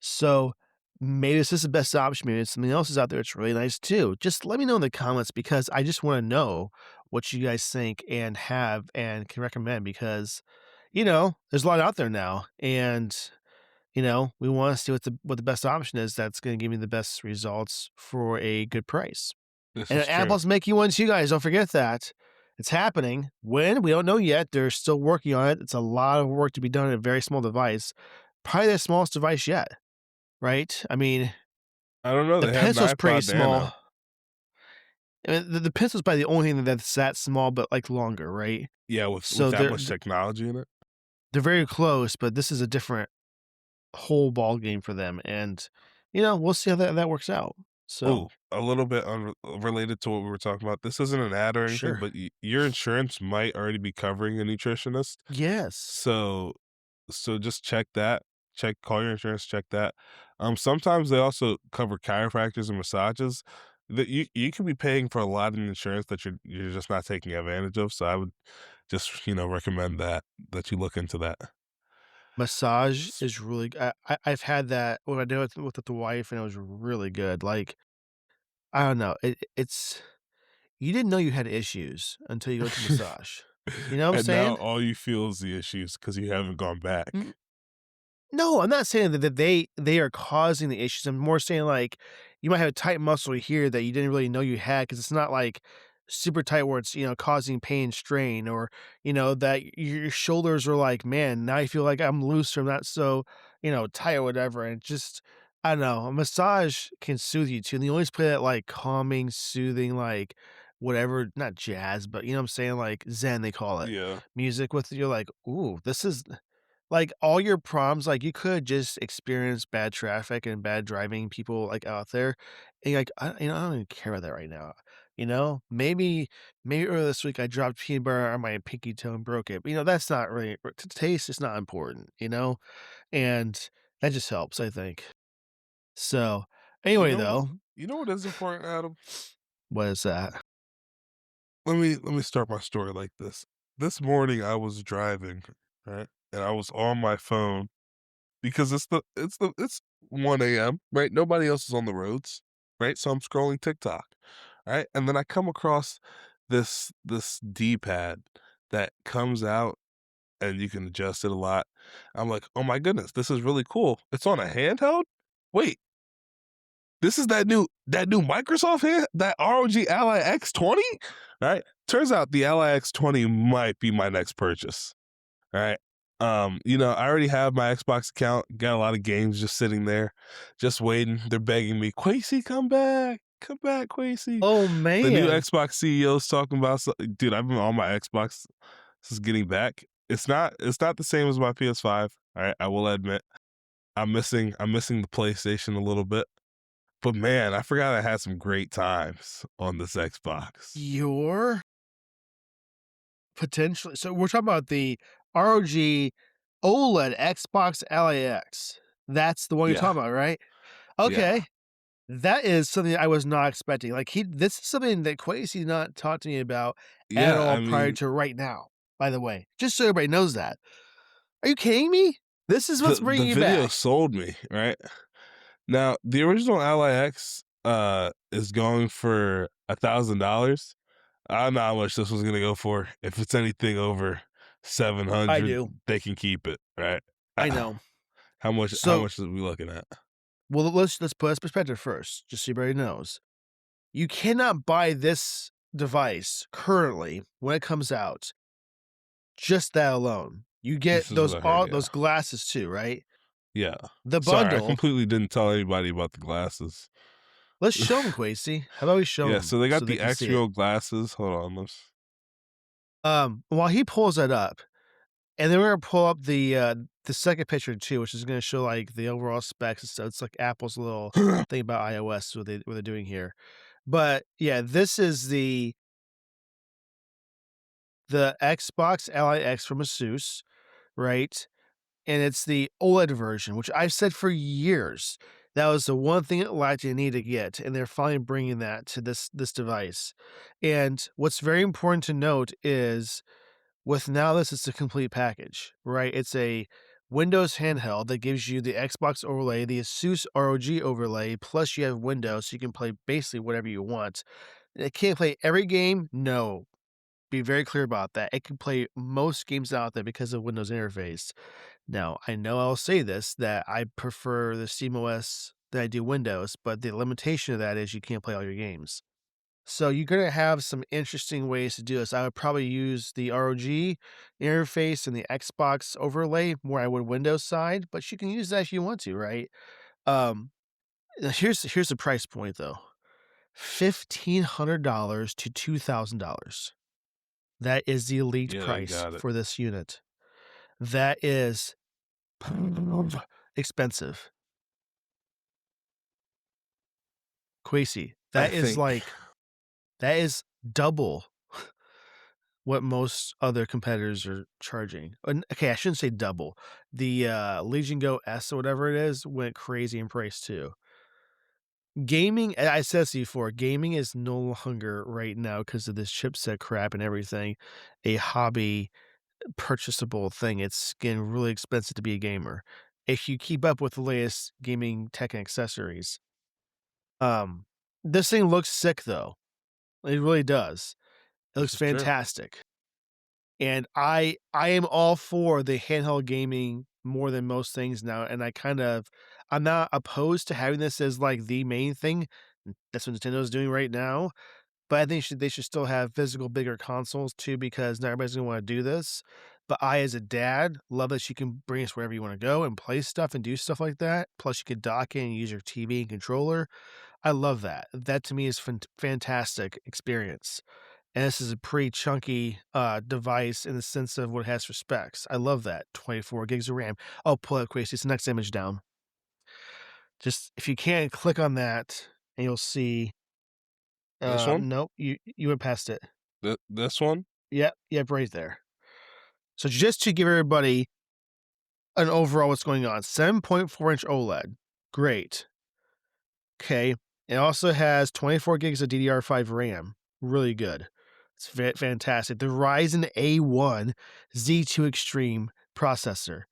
So maybe this is the best option. Maybe something else is out there that's really nice too. Just let me know in the comments because I just want to know what you guys think and have and can recommend because, there's a lot out there now. And, we want to see what the best option is that's going to give me the best results for a good price. this And is true. Apple's making one too, guys. Don't forget that. It's happening. When? We don't know yet. They're still working on it. It's a lot of work to be done in a very small device. Probably the smallest device yet. Right? I mean, I don't know, the they have an pencil's pretty iPod small. Nano. I mean, the pencil's probably the only thing that's that small, but, like, longer, right? Yeah, with So that they're much technology in it. they're very close, but this is a different whole ball game for them, and, we'll see how that works out. So Oh, a little bit related to what we were talking about. This isn't an ad or anything, sure. but your insurance might already be covering a nutritionist. Yes. So just check that. Call your insurance, check that. Sometimes they also cover chiropractors and massages that you could be paying for a lot in insurance that you're just not taking advantage of. So I would just, recommend that you look into that. Massage S- is really I've had that when I did it with the wife, and it was really good, like, I don't know, it's you didn't know you had issues until you go to massage. You know what I'm And now saying? all you feel is the issues because you haven't gone back. Mm, no, I'm not saying that they are causing the issues. I'm more saying, like, you might have a tight muscle here that you didn't really know you had because it's not, like, super tight where it's, causing pain, strain, or, that your shoulders are like, "Man, now I feel like I'm loose or not so, tight or whatever," and just I don't know, a massage can soothe you too, and they always play that, like, calming, soothing, like, whatever not jazz, but you know what I'm saying, like, Zen, they call it, Yeah. music with you're like, "Ooh, this is" like, all your problems, like, you could just experience bad traffic and bad driving people, like, out there, and you're like, I don't even care about that right now, you know? Maybe earlier this week, I dropped peanut butter on my pinky toe and broke it, but, that's not really t taste is not important, you know? And that just helps, I think. So, You anyway, know what? though, You know what is important, Adam? what is that? Let me start my story like this. This morning I was driving, right? And I was on my phone because it's 1 a.m., right? Nobody else is on the roads, right? So I'm scrolling TikTok, right? And then I come across this D-pad that comes out and you can adjust it a lot. I'm like, "Oh my goodness, this is really cool. It's on a handheld? Wait, this is that new Microsoft hand, that ROG Ally X20, right? Turns out the Ally X20 might be my next purchase, right? I already have my Xbox account, got a lot of games just sitting there, just waiting. They're begging me, Quasi, come back, Quasi. Oh, The new man. Xbox CEO's talking about, dude. I've been on my Xbox since getting back. It's not the same as my PS5. All right, I will admit, I'm missing the PlayStation a little bit. But man, I forgot I had some great times on this Xbox. You're potentially so we're talking about the ROG OLED Xbox Ally X. That's the one you're Yeah, talking about, right? yeah, Okay. That is something I was not expecting. Like, this is something that Quasi did not talk to me about at yeah. all I prior mean, to right now, by the way, just so everybody knows that. Are you kidding me? This is the what's the bringing you video back. sold me, right? Now, the original Ally X is going for $1,000. I don't know how much this was gonna go for. If it's anything over I 700, do. they can keep it, right? I know. How So, much are we looking at? well, let's put this perspective first, just so everybody knows. You cannot buy this device currently when it comes out, just that alone. You get This is what I heard, those yeah. glasses too, right? Yeah. The Sorry, I bundle. completely didn't tell anybody about the glasses. Let's show them, Quasi. How about we show Yeah, them so they so got they the can see it? actual glasses. Hold on, let's While he pulls that up, and then we're gonna pull up the second picture too, which is gonna show, like, the overall specs, so it's like Apple's little thing about iOS, what they're doing here. But, yeah, this is the Xbox Ally X from Asus, right? And it's the OLED version, which I've said for years, that was the one thing that lacked you need to get, and they're finally bringing that to this device. And what's very important to note is with now this, it's a complete package, right? It's a Windows handheld that gives you the Xbox overlay, the Asus ROG overlay, plus you have Windows, so you can play basically whatever you want. It can't play every game? No. Be very clear about that. It can play most games out there because of Windows interface. Now, I know I'll say this, that I prefer the SteamOS than I do Windows, but the limitation of that is you can't play all your games. So you're gonna have some interesting ways to do this. I would probably use the ROG interface and the Xbox overlay more I would Windows side, but you can use that if you want to, right? Um, here's the price point though. $1,500 to $2,000. That is the elite yeah, they price got it. for this unit. That is expensive. Quasi. I That is think like that is double what most other competitors are charging. And okay, I shouldn't say double. The Legion Go S or whatever it is went crazy in price too. Gaming, I said this before, gaming is no longer right now because of this chipset crap and everything, a hobby purchasable thing. It's getting really expensive to be a gamer. If you keep up with the latest gaming tech and accessories. Um, this thing looks sick though. It really does. It This looks is true. fantastic. And I am all for the handheld gaming more than most things now, and I'm not opposed to having this as, like, the main thing. That's what Nintendo's doing right now, but I think they should still have physical bigger consoles too because not everybody's gonna wanna do this. But I, as a dad, love that you can bring us wherever you wanna go and play stuff and do stuff like that. Plus, you could dock in and use your TV and controller. I love that. That to me is fantastic experience. And this is a pretty chunky, device in the sense of what it has for specs. I love that, 24 gigs of RAM. Oh, pull up quick, it's the next image down. Just if you can, click on that, and you'll see This one? nope, you went past it. This one? Yep, yep, right there. So just to give everybody an overall what's going on, 7.4-inch OLED, great. Okay, it also has 24 gigs of DDR5 RAM, really good. It's fantastic. The Ryzen A1 Z2 Extreme processor,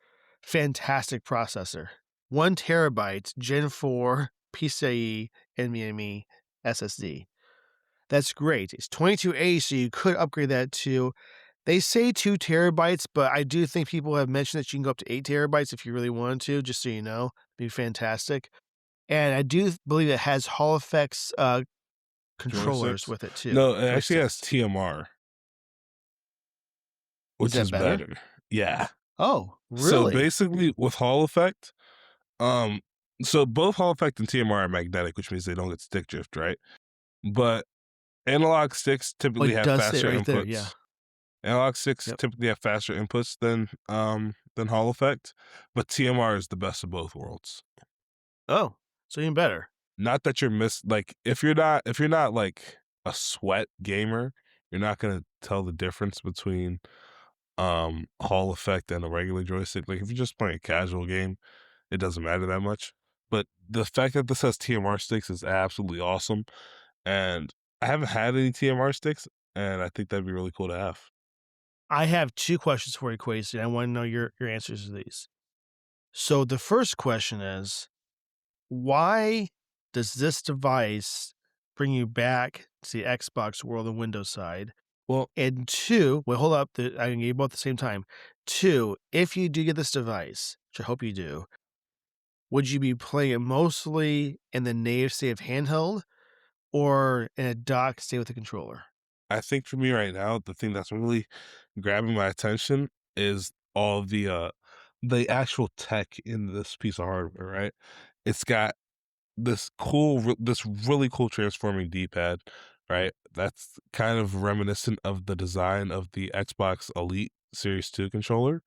fantastic processor. 1 terabyte Gen 4 PCIe NVMe SSD. That's great. It's 2280, so you could upgrade that to they say 2 terabytes, but I do think people have mentioned that you can go up to 8 terabytes if you really wanted to, just so you know. Be fantastic. And I do believe it has Hall effects, controllers Joysticks? with it too, No, it actually has joysticks. TMR, Is which that is better? better. Yeah. Oh, So really? basically with Hall effect, um, so both Hall effect and TMR are magnetic, which means they don't get stick drift, right? But analog sticks Oh, typically it have does say it faster right there, yeah. inputs. Analog sticks Yep. typically have faster inputs than Hall effect, but TMR is the best of both worlds. Oh, so even better. Not that like if you're not like a sweat gamer, you're not gonna tell the difference between Hall effect and a regular joystick. Like if you're just playing a casual game, it doesn't matter that much. But the fact that this has TMR sticks is absolutely awesome. And I haven't had any TMR sticks, and I think that'd be really cool to have. I have 2 questions for you, Quasi, and I wanna know your answers to these. So the first question is, why does this device bring you back to the Xbox world and Windows side? Well, And 2 wait, hold up, I can get you both at the same time. 2, if you do get this device, which I hope you do, would you be playing it mostly in the native state of handheld or in a dock state with a controller? I think for me right now, the thing that's really grabbing my attention is all the actual tech in this piece of hardware, right? It's got this really cool transforming D-pad, right? That's kind of reminiscent of the design of the Xbox Elite Series 2 controller,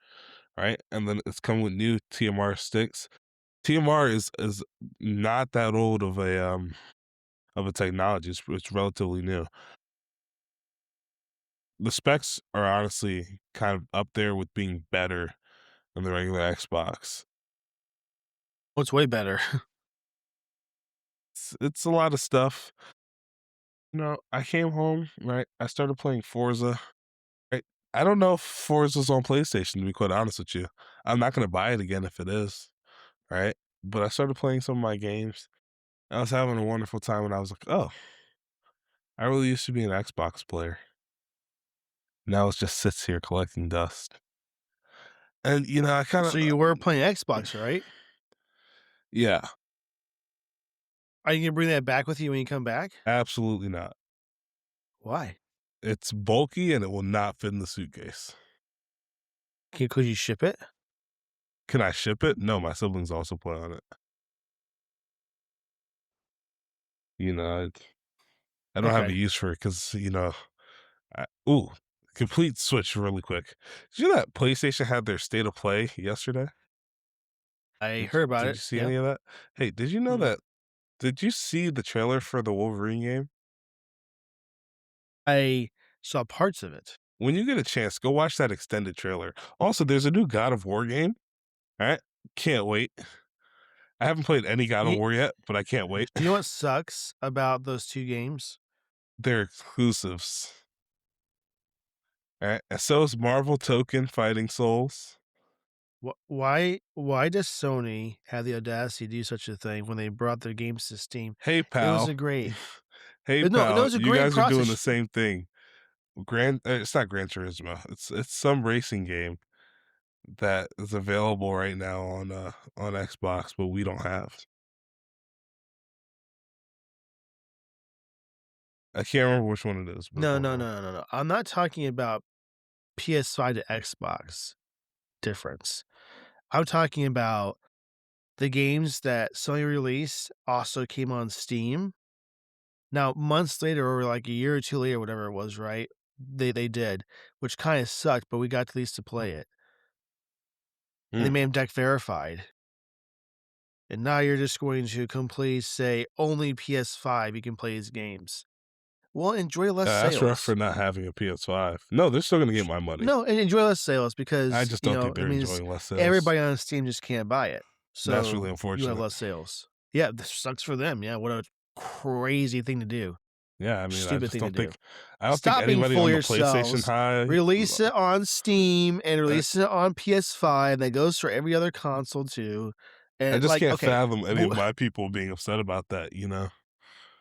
right? And then it's come with new TMR sticks. TMR is not that old of a technology. It's relatively new. The specs are honestly kind of up there with being better than the regular Xbox. Oh, it's way better. It's a lot of stuff. You know, I came home, right? I started playing Forza. Right? I don't know if Forza's on PlayStation, to be quite honest with you. I'm not gonna buy it again if it is, right? But I started playing some of my games. I was having a wonderful time, and I was like, "Oh, I really used to be an Xbox player. Now it just sits here collecting dust." And you know, I kind So of, you were playing Xbox, right? yeah, Are you gonna bring that back with you when you come back? absolutely not. Why? It's bulky and it will not fit in the suitcase. Could you ship it? Can I ship it? No, my siblings also play on it. You know, I don't have a Okay. use for it because you know, ooh, complete switch really quick. Did you know that PlayStation had their state of play yesterday? I heard about Did it. you see Yep. any of that? Hey, did you know Mm. that? Did you see the trailer for the Wolverine game? I saw parts of it. When you get a chance, go watch that extended trailer. Also, there's a new God of War game. All right, can't wait. I haven't played any God of You War yet, but I can't wait. you know what sucks about those 2 games? They're exclusives. All right, and so is Marvel Token Fighting Souls. Why does Sony have the audacity to do such a thing when they brought their games to Steam? Hey, It was pal. a great Hey, No, pal, it's a you great guys are doing the process. same thing. It's not Gran Turismo. It's some racing game that is available right now on Xbox, but we don't have. I can't remember which one it is, but it's No, one of no, them. no, no, no. I'm not talking about PS5 to Xbox difference. I'm talking about the games that Sony released also came on Steam. Now, months later, or like a year or two later, whatever it was, right? They did, which kind of sucked, but we got at least to play it. And they Mm. made them deck verified. And now you're just going to completely say only PS5 you can play these games. Well, enjoy less That's rough sales. for not having a PS5. No, they're still gonna get my money. No, and enjoy less sales I because, just don't think it they're means enjoying less sales. everybody on Steam just can't buy it. That's really So you have unfortunate. less sales. Yeah, this sucks for them. Yeah, what a crazy thing to do. Yeah, I mean, Stupid thing to do. I don't think Stop being anybody full of on the PlayStation yourselves. high Release it on Steam and I release it on PS5. That goes for every other console too. I And just like, can't okay, fathom any of w- my people being upset about that,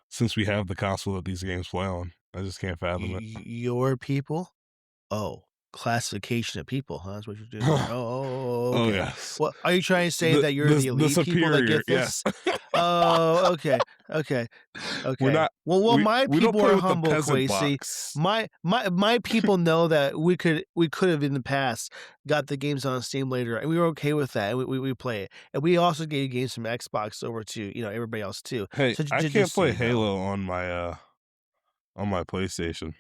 since we have the console that these games play on. I just can't fathom it. your people. Oh, classification of people, huh? That's what you're doing there. Oh, Oh, okay. yes. Well, are you trying to say that you're the The elite people that superior, get yes. this? Oh, okay, okay. We're Okay. not Well, my we don't people play are with the humble, peasant Quasi. box. My people know that we could have in the past got the games on Steam later, and we were okay with that. And we play it, and we also gave games from Xbox over to everybody else too. Hey, So I can't just so play you know, Halo on my PlayStation.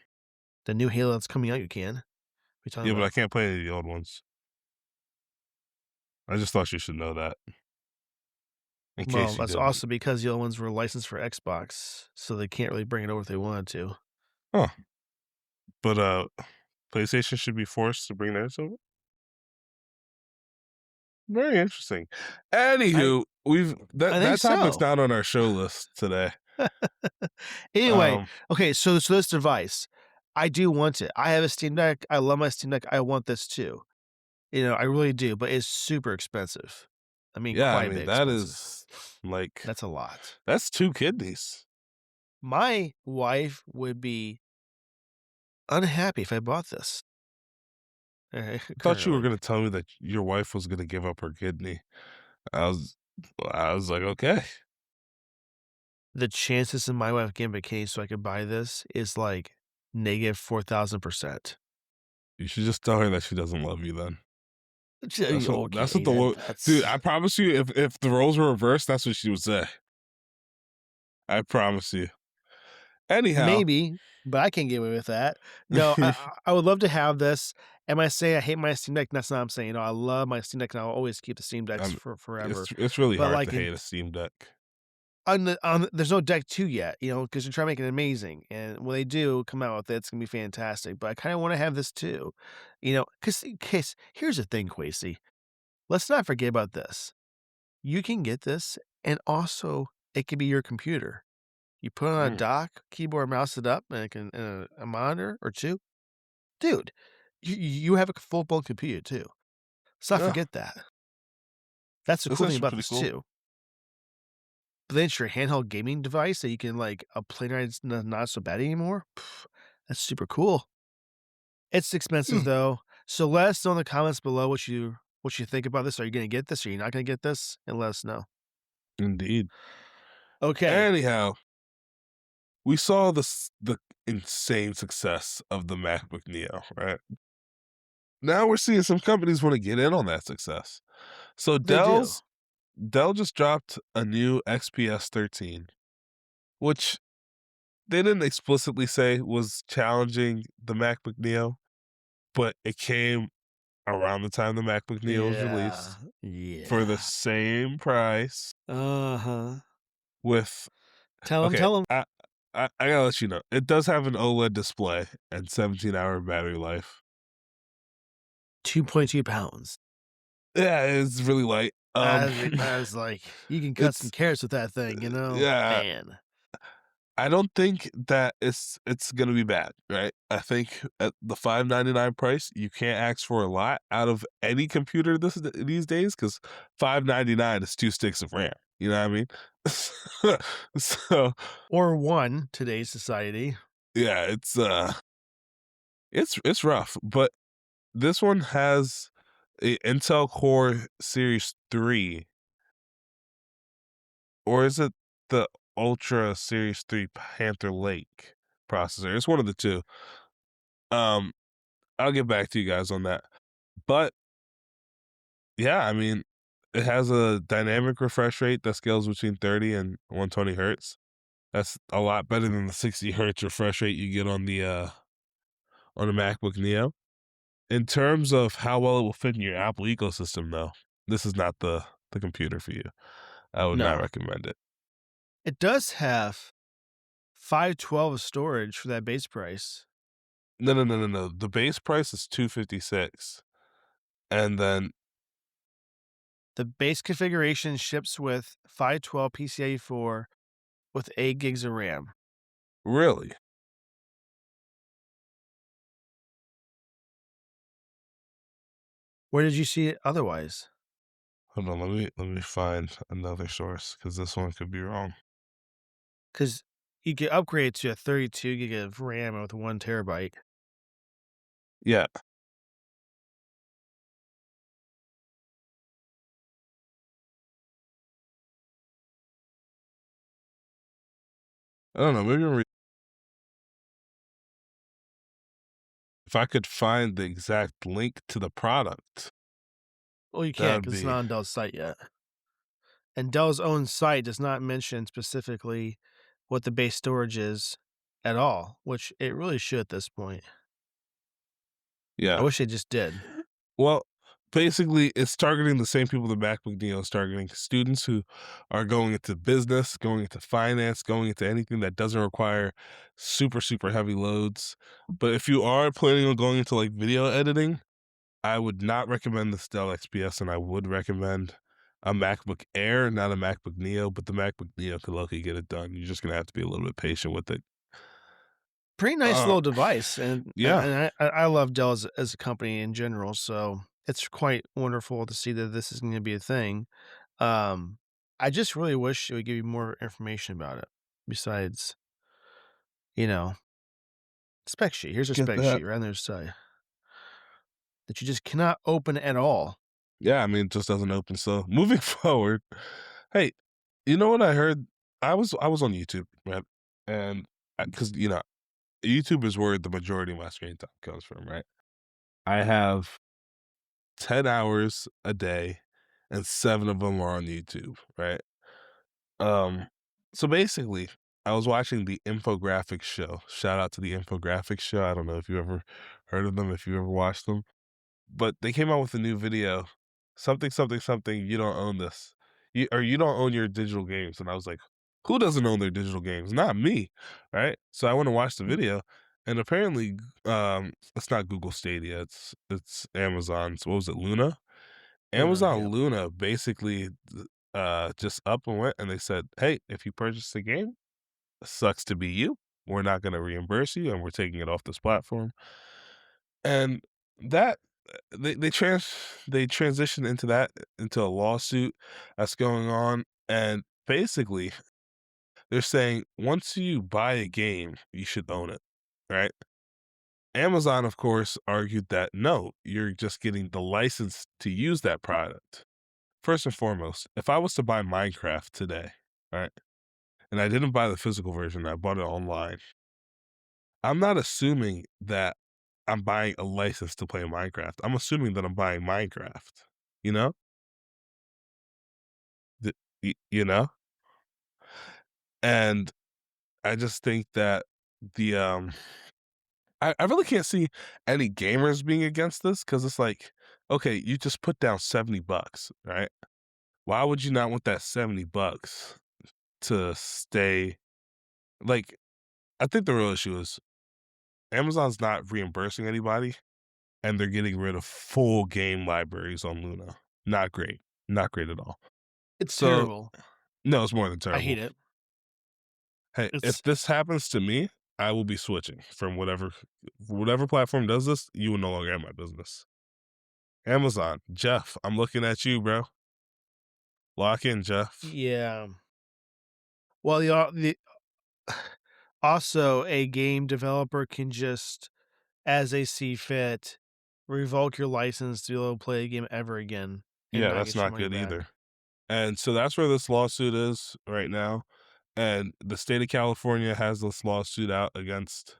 the new Halo that's coming out, you can. What are you talking Yeah, but I about? can't play any of the old ones. I just thought you should know that in Well, case you that's didn't. also because the other ones were licensed for Xbox, so they can't really bring it over if they wanted to. Huh. But PlayStation should be forced to bring theirs over. Very interesting. I Anywho, I think that topic's so. not on our show list today. Anyway, Um, okay, so this device, I do want it. I have a Steam Deck. I love my Steam Deck. I want this too. I really do, but it's super expensive. I mean, yeah, I quite a mean bit that expensive. is like That's a lot. that's 2 kidneys. My wife would be unhappy if I bought this I thought you were currently. gonna tell me that your wife was gonna give up her kidney. I was I was like, okay. The chances of my wife getting vacation so I could buy this is like negative 4,000%. You should just tell her that she doesn't love you then. That's what Okay, the that wo dude, that's I promise you if the roles were reversed, that's what she would say. I promise you. Anyhow, maybe, but I can't get away with that. No, I would love to have this. Am I saying I hate my Steam Deck? That's not what I'm saying. I love my Steam Deck, and I'll always keep the Steam Decks um, for forever. it's really But, hard to like, hate a Steam Deck. there's no Deck 2 yet, because they're trying to make it amazing, and when they do come out with it, it's gonna be fantastic, but I kinda wanna have this too, because here's the thing, Quasi. Let's not forget about this. You can get this, and also it could be your computer. You put it on a Mm, dock, keyboard, mouse it up, and it can a monitor or 2. Dude, you have a full-blown computer too. Let's not yeah, forget that. That's the that's cool thing actually about pretty this cool. too. But then it's your handheld gaming device that you can, like, play night it's not so bad anymore. That's super cool. It's expensive Mm, though, so let us know in the comments below what you think about this. Are you gonna get this? Are you not gonna get this? And let us know. indeed. Okay. Anyhow, we saw the insane success of the MacBook Neo, right? Now we're seeing some companies wanna get in on that success. So They do. Dell just dropped a new XPS 13, which they didn't explicitly say was challenging the MacBook Neo, but it came around the time the MacBook Neo was Yeah. released for the Yeah. same price Uh-huh. with Tell him, okay, tell him. I gotta let you know, it does have an OLED display and 17-hour battery life. 2.2 pounds. Yeah, it's really light. I was like, you can cut some It's carrots with that thing, yeah, Man. I don't think that it's gonna be bad, right? I think at the $599 price, you can't ask for a lot out of any computer these days because $599 is 2 sticks of RAM. You know what I mean? So, Or one, today's society. yeah, it's rough, but this one has a Intel Core Series 3, or is it the Ultra Series 3 Panther Lake processor? It's one of the 2. Um, I'll get back to you guys on that. But, yeah, I mean, it has a dynamic refresh rate that scales between 30 and 120 hertz. That's a lot better than the 60 hertz refresh rate you get on the MacBook Neo. In terms of how well it will fit in your Apple ecosystem, though, this is not the computer for you. I would not No. recommend it. It does have 512 of storage for that base price. No, no, no, no, no. The base price is 256, and then The base configuration ships with 512 PCIe 4 with 8 gigs of RAM. really, Where did you see it otherwise? hold on, let me find another source because this one could be wrong. Because you can upgrade to a 32 gig of RAM with 1 terabyte. Yeah, I don't know. Maybe if I could find the exact link to the product, Well, you that can't would because it's be not on Dell's site yet. And Dell's own site does not mention specifically what the base storage is at all, which it really should at this point. I yeah. wish they just did. Well, basically, it's targeting the same people the MacBook Neo is targeting: students who are going into business, going into finance, going into anything that doesn't require super, super heavy loads. But if you are planning on going into like video editing, I would not recommend the Dell XPS, and I would recommend a MacBook Air, not a MacBook Neo. But the MacBook Neo could luckily get it done. You're just gonna have to be a little bit patient with it. Pretty nice Uh, little device, and yeah, I love Dell as a company in general, so it's quite wonderful to see that this is gonna be a thing. Um, I just really wish it would give you more information about it besides, you know, spec sheet. Here's a get spec that. sheet right on their side that you just cannot open at all. Yeah, I mean, it just doesn't open. So moving forward, hey, you know what I heard? I was on YouTube, right? And because YouTube is where the majority of my screen time comes from, right? I have 10 hours a day, and 7 of them are on YouTube, right? Um, so basically, I was watching the Infographics Show. Shout out to the Infographics Show. I don't know if you ever heard of them, if you ever watched them. But they came out with a new video, something, something, something, you don't own this. You don't own your digital games. And I was like, who doesn't own their digital games? Not me. Right. So I went to watch the video, and apparently it's not Google Stadia, it's Amazon's, what was it, Luna? Luna, Amazon yeah. Luna basically just up and went, and they said, hey, if you purchase the game, sucks to be you. We're not gonna reimburse you, and we're taking it off this platform. And that they transitioned into that, into a lawsuit that's going on, and basically they're saying once you buy a game, you should own it, right? Amazon, of course, argued that no, you're just getting the license to use that product. First and foremost, if I was to buy Minecraft today, right, and I didn't buy the physical version, I bought it online, I'm not assuming that I'm buying a license to play Minecraft. I'm assuming that I'm buying Minecraft, you know? You know? And I just think that the, I really can't see any gamers being against this because it's like, okay, you just put down $70, right? Why would you not want that $70 to stay like, I think the real issue is Amazon's not reimbursing anybody, and they're getting rid of full game libraries on Luna. Not great. Not great at all. It's So, terrible. no, it's more than I hate terrible. it. Hey, if It's this happens to me, I will be switching from whatever platform does this, you will no longer have my business. Amazon, Jeff, I'm looking at you, bro. Lock in, Jeff. Yeah. Well, the also, a game developer can just, as they see fit, revoke your license to be able to play a game ever again and Yeah, not that's get your not money good back. either. And so that's where this lawsuit is right now. And the state of California has this lawsuit out against,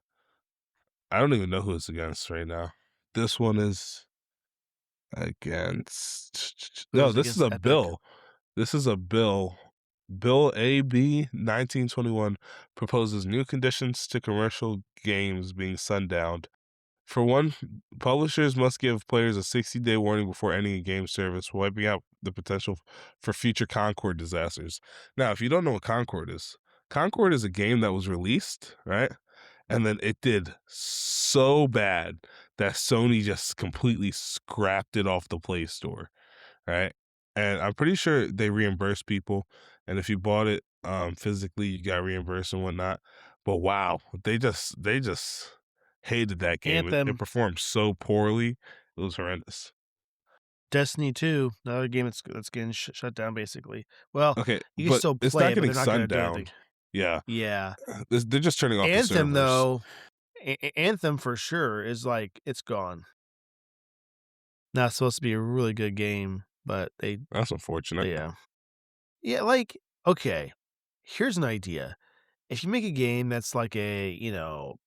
I don't even know who it's against right now. This one is against, It no, was this is against a Epic. bill. This is a bill. Bill AB 1921 proposes new conditions to commercial games being sundowned. For one, publishers must give players a 60-day warning before ending a game service, wiping out the potential for future Concord disasters. Now, if you don't know what Concord is a game that was released, right? And then it did so bad that Sony just completely scrapped it off the Play Store, right? And I'm pretty sure they reimburse people. And if you bought it physically, you got reimbursed and whatnot. But wow, they just hated that game. It Anthem, performed so poorly. It was horrendous. Destiny 2, another game that's getting shut down basically. Well, Okay, you can but still it's play not it, but getting they're not gonna do sundown. anything. Yeah, Yeah. they're just turning off the Anthem, servers. though, Anthem for sure is like, it's gone. Now it's supposed to be a really good game, but That's unfortunate. yeah. Yeah, like, okay, here's an idea. If you make a game that's like a,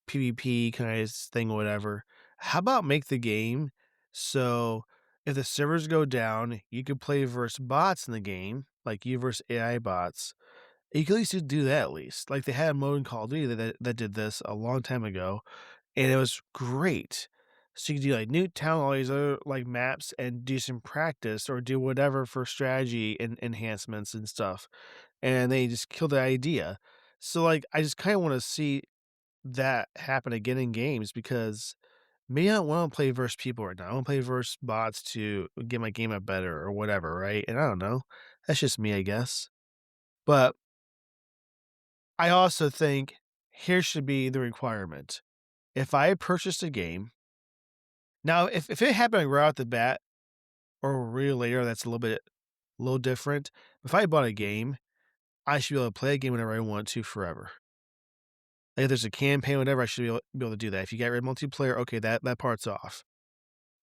PvP kind of thing or whatever, how about make the game so if the servers go down, you could play versus bots in the game, like you versus AI bots. You could at least do that at least. Like they had a mode in Call of Duty that did this a long time ago, and it was great. So you could do like Newtown, all these other like maps, and do some practice or do whatever for strategy and enhancements and stuff. And they just killed the idea. So like I just kind of want to see that happen again in games because maybe I don't want to play versus people right now. I want to play versus bots to get my game up better or whatever, right? And I don't know. That's just me, I guess. But I also think here should be the requirement. If I purchased a game, now if it happened right off the bat or really later, that's a little different. If I bought a game, I should be able to play a game whenever I want to forever. Like if there's a campaign, whatever, I should be able to do that. If you get rid of multiplayer, okay, that part's off.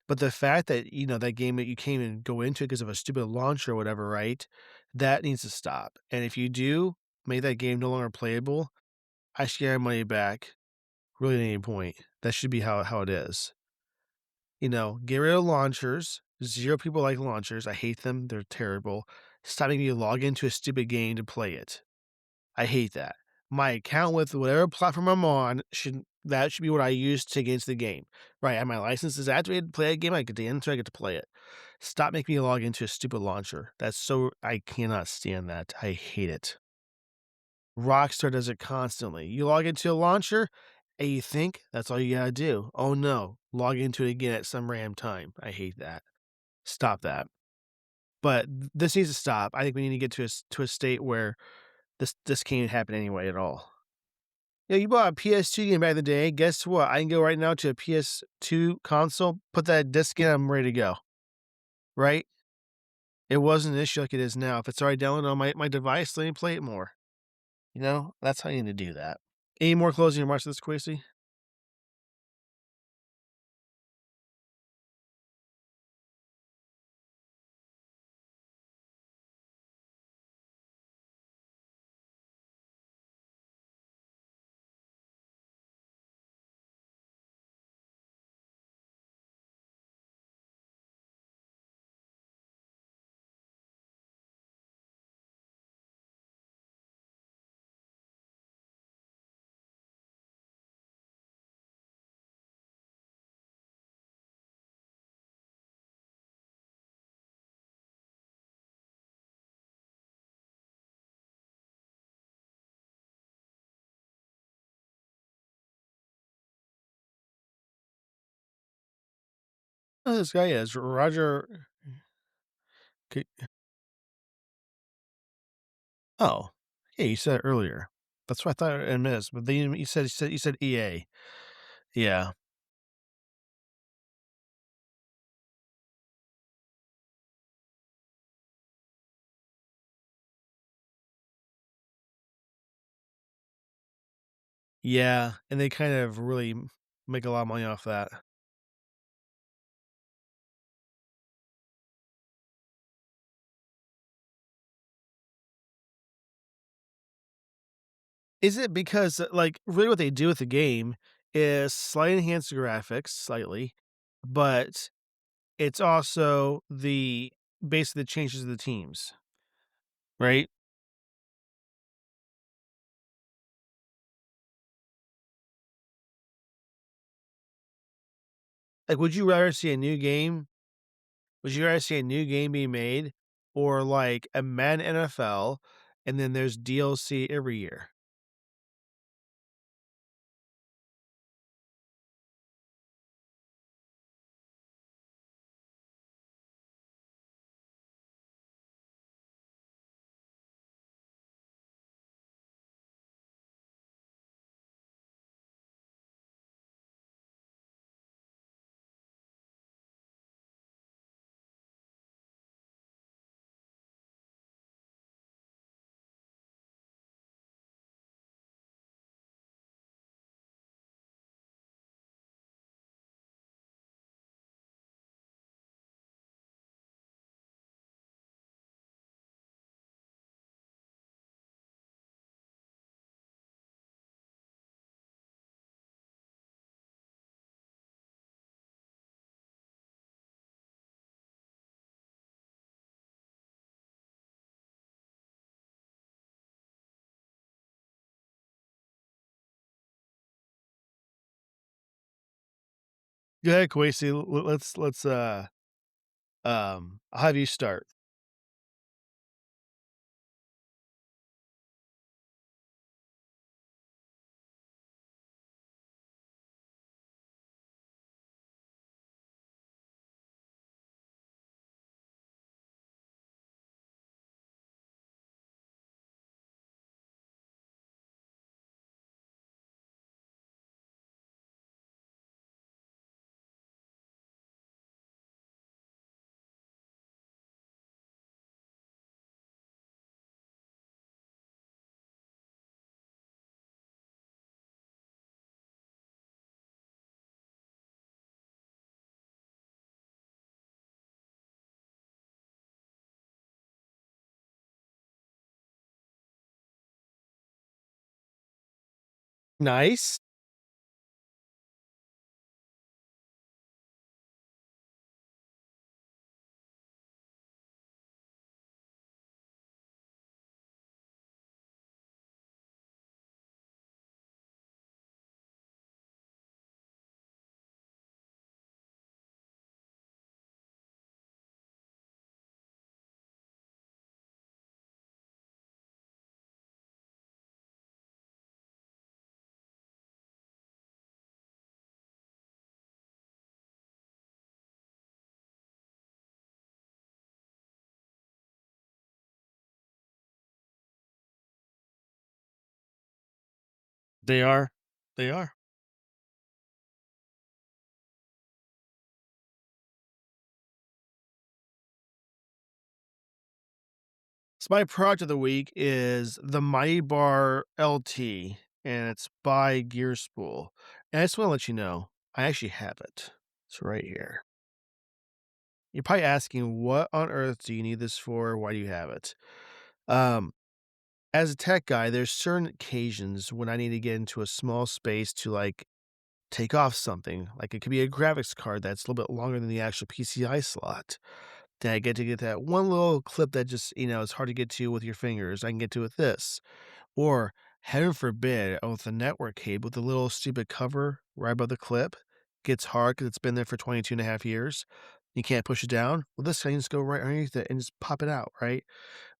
But the fact that, that game that you can't even go into because of a stupid launch or whatever, right? That needs to stop. And if you do make that game no longer playable, I should get my money back really at any point. That should be how it is. Get rid of launchers. Zero people like launchers. I hate them. They're terrible. Stop making you log into a stupid game to play it. I hate that. My account with whatever platform I'm on should be what I use to get into the game. Right. And my license is activated to play a game. I get to enter, I get to play it. Stop making me log into a stupid launcher. I cannot stand that. I hate it. Rockstar does it constantly. You log into a launcher and you think that's all you gotta do. Oh no, log into it again at some random time. I hate that. Stop that. But this needs to stop. I think we need to get to a state where this can't happen anyway at all. You bought a PS2 game back in the day. Guess what? I can go right now to a PS2 console, put that disc in, I'm ready to go. Right? It wasn't an issue like it is now. If it's already downloaded on my device, let me play it more. That's how you need to do that. Any more closing remarks to this, Quasey? Oh, this guy is Roger. K- Oh, yeah, you said it earlier. That's what I thought I missed. But then you said EA. Yeah. Yeah, and they kind of really make a lot of money off that. Is it because, like, really what they do with the game is slightly enhance the graphics slightly, but it's also the basically the changes of the teams, right? Like, would you rather see a new game being made or, like, a Madden NFL and then there's DLC every year? Go ahead, Kwesi, I'll have you start. Nice. They are. They are. So my project of the week is the Mighty Bar LT, and it's by Gear Spool. And I just wanna let you know, I actually have it. It's right here. You're probably asking, "What on earth do you need this for? Why do you have it?" Um, as a tech guy, there's certain occasions when I need to get into a small space to, like, take off something. Like, it could be a graphics card that's a little bit longer than the actual PCI slot. Then I get to get that one little clip that just, is hard to get to with your fingers. I can get to with this. Or, heaven forbid, with a network cable, the little stupid cover right above the clip gets hard because 'cause it's been there for 22 and a half years. You can't push it down. Well, this thing just go right underneath it and just pop it out, right?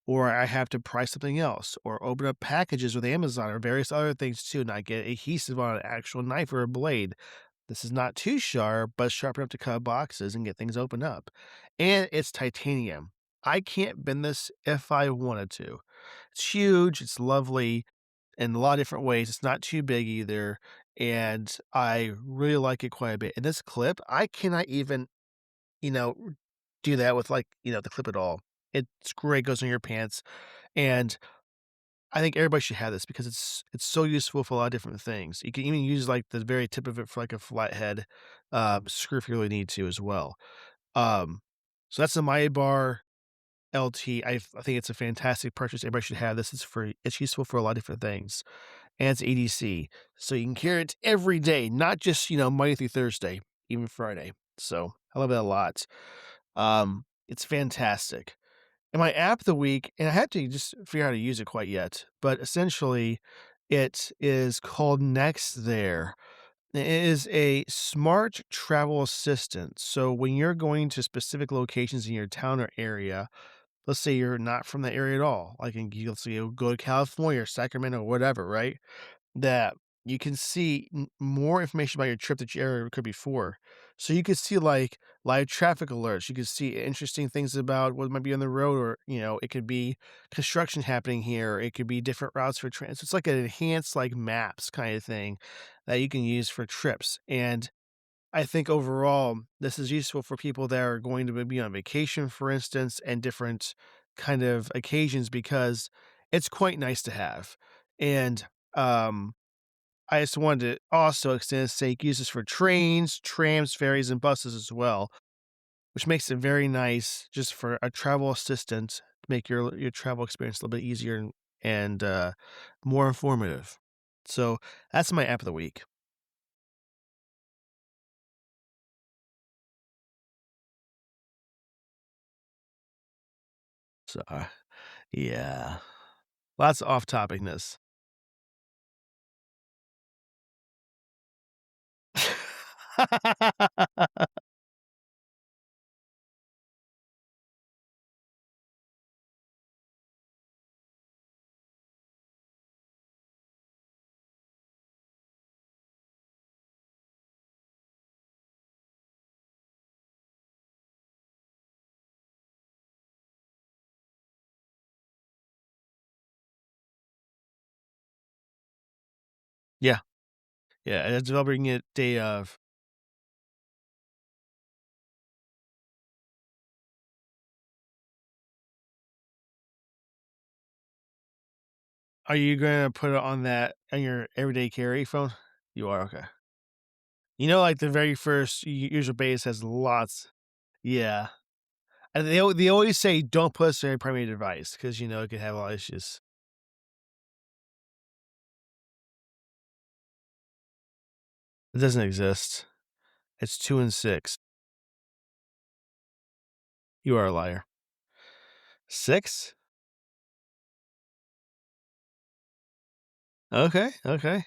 Or I have to price something else, or open up packages with Amazon or various other things too, and I get adhesive on an actual knife or a blade. This is not too sharp, but sharp enough to cut boxes and get things opened up. And it's titanium. I can't bend this if I wanted to. It's huge, it's lovely in a lot of different ways. It's not too big either. And I really like it quite a bit. And this clip, I cannot even, you know, do that with like, the clip at all. It's great, goes in your pants. And I think everybody should have this because it's so useful for a lot of different things. You can even use, like, the very tip of it for, like, a flathead, screw if you really need to as well. Um, so that's the My Bar LT. I think it's a fantastic purchase. Everybody should have this. It's useful for a lot of different things, and it's EDC, so you can carry it every day, not just, Monday through Thursday, even Friday. So I love that a lot. It's fantastic. And my app of the week, and I had to just figure out how to use it quite yet, but essentially it is called Next There. It is a smart travel assistant. So when you're going to specific locations in your town or area, let's say you're not from the area at all, like let's say you go to California or Sacramento or whatever, right? That you can see more information about your trip that you ever could before. So you could see like live traffic alerts. You could see interesting things about what might be on the road, or it could be construction happening here. It could be different routes for trains. It's like an enhanced like maps kind of thing that you can use for trips. And I think overall, this is useful for people that are going to be on vacation, for instance, and different kind of occasions because it's quite nice to have. And um, I just wanted to also extend say you can use this for trains, trams, ferries, and buses as well, which makes it very nice just for a travel assistant to make your travel experience a little bit easier and more informative. So that's my app of the week. So yeah. Lots of off topicness. Yeah, yeah, and it's developing it day of. Are you gonna put it on that on your everyday carry phone? You are, okay. Like, the very first user base has lots. Yeah, and they always say, "Don't put this on your primary device because it could have a lot of issues." It doesn't exist. It's 2 and 6. You are a liar. 6? Okay, okay.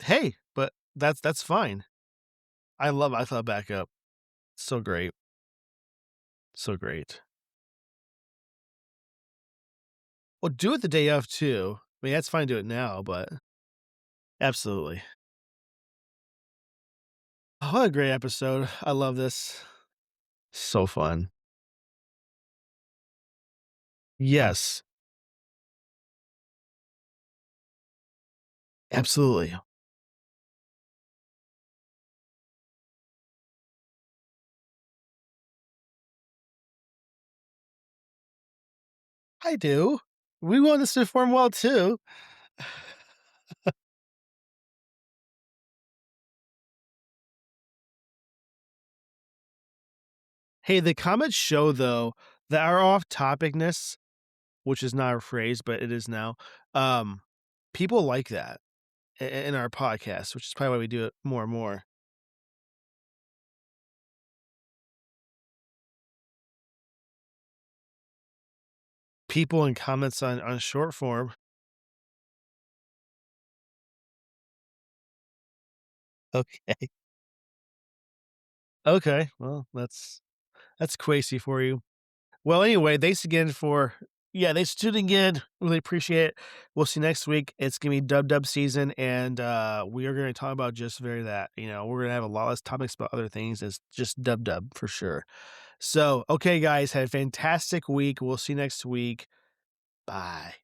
Hey, but that's fine. I love iCloud backup. So great, so great. Well, do it the day of too. I mean, that's fine to do it now, but absolutely. Oh, what a great episode. I love this. So fun. Yes, absolutely. I do. We want this to perform well too. Hey, the comments show though that our off topicness, which is not a phrase, but it is now, um, people like that in our podcast, which is probably why we do it more and more. People in comments on short form. Okay. Okay. Well, that's crazy for you. Well, anyway, thanks again for thanks for tuning in. Really appreciate it. We'll see you next week. It's gonna be dub season, and we are gonna talk about just very that. We're gonna have a lot less topics about other things. It's just dub for sure. So, okay, guys, have a fantastic week. We'll see you next week. Bye.